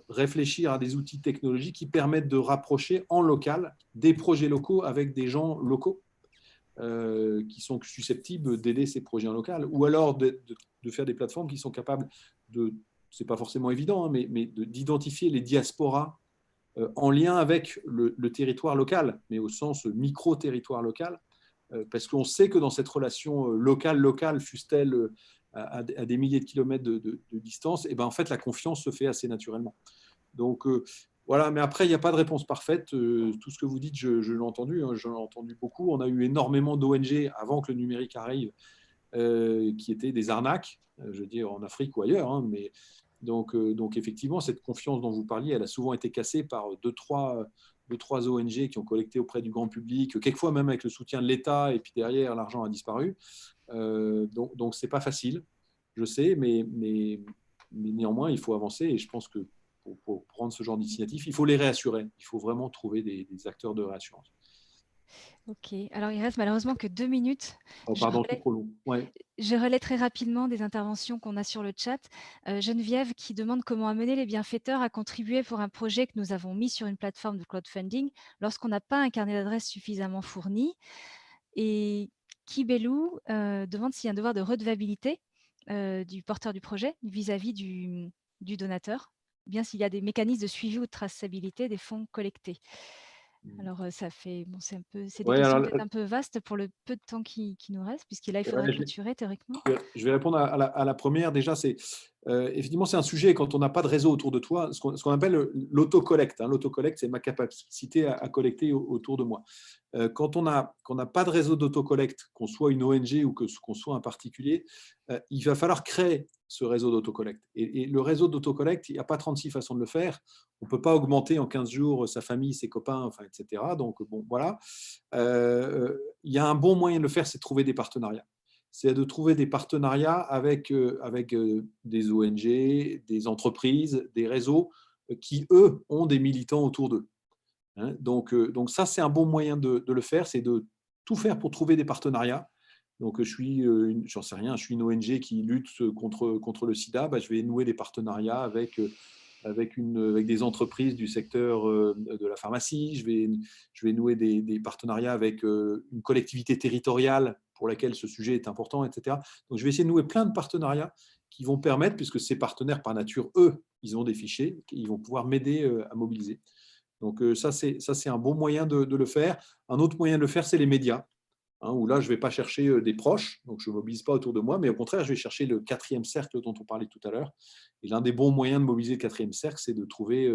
réfléchir à des outils technologiques qui permettent de rapprocher en local des projets locaux avec des gens locaux qui sont susceptibles d'aider ces projets en local, ou alors de faire des plateformes qui sont capables de, c'est pas forcément évident, hein, mais d'identifier les diasporas en lien avec le territoire local, mais au sens micro-territoire local, parce qu'on sait que dans cette relation locale, fût-elle à des milliers de kilomètres de distance, et ben en fait, la confiance se fait assez naturellement. Donc, voilà, mais après, il n'y a pas de réponse parfaite. Tout ce que vous dites, je l'ai entendu, hein, j'en ai entendu beaucoup. On a eu énormément d'ONG avant que le numérique arrive, qui étaient des arnaques, je veux dire en Afrique ou ailleurs, hein, mais donc effectivement, cette confiance dont vous parliez, elle a souvent été cassée par deux, trois ONG qui ont collecté auprès du grand public, quelquefois même avec le soutien de l'État, et puis derrière, l'argent a disparu. Donc, ce n'est pas facile, je sais, mais néanmoins, il faut avancer, et je pense que pour prendre ce genre d'initiative, il faut les réassurer. Il faut vraiment trouver des acteurs de réassurance. Ok, alors il reste malheureusement que 2 minutes. Oh, pardon, c'est trop long. Ouais. Je relais très rapidement des interventions qu'on a sur le chat. Geneviève qui demande comment amener les bienfaiteurs à contribuer pour un projet que nous avons mis sur une plateforme de crowdfunding lorsqu'on n'a pas un carnet d'adresses suffisamment fourni. Et Kibelou demande s'il y a un devoir de redevabilité du porteur du projet vis-à-vis du donateur, ou bien s'il y a des mécanismes de suivi ou de traçabilité des fonds collectés. Alors, ça fait, bon, c'est des Ouais, questions alors, peut-être un peu vastes pour le peu de temps qui nous reste, puisque là, il faudrait ouais, clôturer théoriquement. je vais répondre à la première. Déjà, effectivement, c'est un sujet quand on n'a pas de réseau autour de toi, ce qu'on appelle l'autocollecte. L'autocollecte, c'est ma capacité à collecter autour de moi. Quand on n'a pas de réseau d'autocollecte, qu'on soit une ONG ou qu'on soit un particulier, il va falloir créer ce réseau d'autocollecte. Et le réseau d'autocollecte, il n'y a pas 36 façons de le faire. On ne peut pas augmenter en 15 jours sa famille, ses copains, enfin, etc. Donc, bon, voilà. Il y a un bon moyen de le faire, c'est de trouver des partenariats. C'est de trouver des partenariats avec des ONG, des entreprises, des réseaux qui, eux, ont des militants autour d'eux. Donc ça, c'est un bon moyen de le faire, c'est de tout faire pour trouver des partenariats. Donc, j'en sais rien, je suis une ONG qui lutte contre le sida, je vais nouer des partenariats avec des entreprises du secteur de la pharmacie, je vais nouer des partenariats avec une collectivité territoriale pour laquelle ce sujet est important, etc. Donc, je vais essayer de nouer plein de partenariats qui vont permettre, puisque ces partenaires, par nature, eux, ils ont des fichiers, ils vont pouvoir m'aider à mobiliser. Donc, ça, c'est un bon moyen de le faire. Un autre moyen de le faire, c'est les médias, où là, je ne vais pas chercher des proches, donc je ne mobilise pas autour de moi, mais au contraire, je vais chercher le 4e cercle dont on parlait tout à l'heure. Et l'un des bons moyens de mobiliser le 4e cercle, c'est de trouver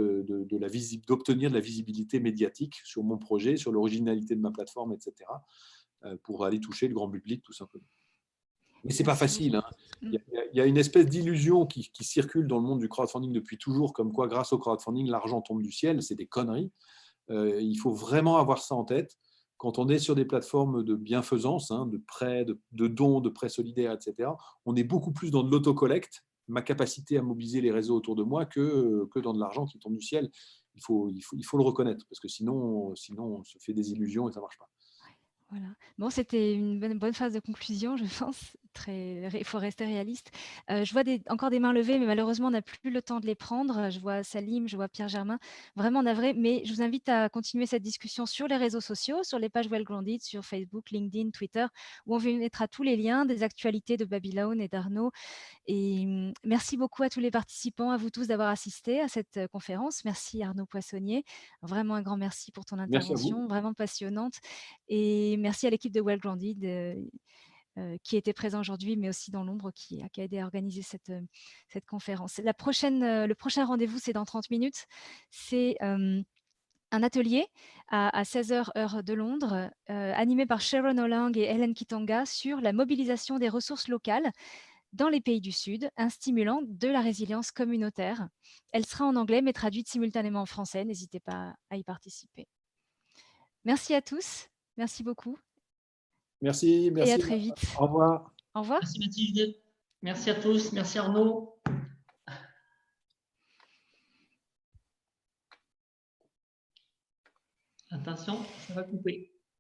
d'obtenir de la visibilité médiatique sur mon projet, sur l'originalité de ma plateforme, etc., pour aller toucher le grand public, tout simplement. Mais ce n'est pas facile. Il y a une espèce d'illusion qui circule dans le monde du crowdfunding depuis toujours, comme quoi, grâce au crowdfunding, l'argent tombe du ciel. C'est des conneries. Il faut vraiment avoir ça en tête. Quand on est sur des plateformes de bienfaisance, de prêts, de dons, de prêts solidaires, etc., on est beaucoup plus dans de l'autocollecte, ma capacité à mobiliser les réseaux autour de moi, que dans de l'argent qui tombe du ciel. Il faut le reconnaître, parce que sinon on se fait des illusions et ça ne marche pas. Voilà. Bon, c'était une bonne phase de conclusion, je pense. Il faut rester réaliste. Je vois encore des mains levées, mais malheureusement, on n'a plus le temps de les prendre. Je vois Salim, je vois Pierre Germain, vraiment navré. Mais je vous invite à continuer cette discussion sur les réseaux sociaux, sur les pages Well Grounded, sur Facebook, LinkedIn, Twitter, où on vous mettra tous les liens des actualités de Babylone et d'Arnaud. Et merci beaucoup à tous les participants, à vous tous d'avoir assisté à cette conférence. Merci Arnaud Poissonnier. Vraiment un grand merci pour ton intervention, vraiment passionnante. Et merci à l'équipe de Well Grounded qui était présent aujourd'hui, mais aussi dans l'ombre, qui a aidé à organiser cette conférence. Le prochain rendez-vous, c'est dans 30 minutes. C'est un atelier à 16h heure de Londres, animé par Sharon Olang et Helen Kitanga sur la mobilisation des ressources locales dans les pays du Sud, un stimulant de la résilience communautaire. Elle sera en anglais, mais traduite simultanément en français. N'hésitez pas à y participer. Merci à tous. Merci beaucoup. Merci. Et à très vite. Au revoir. Au revoir. Merci Mathilde. Merci à tous. Merci Arnaud. Attention, ça va couper.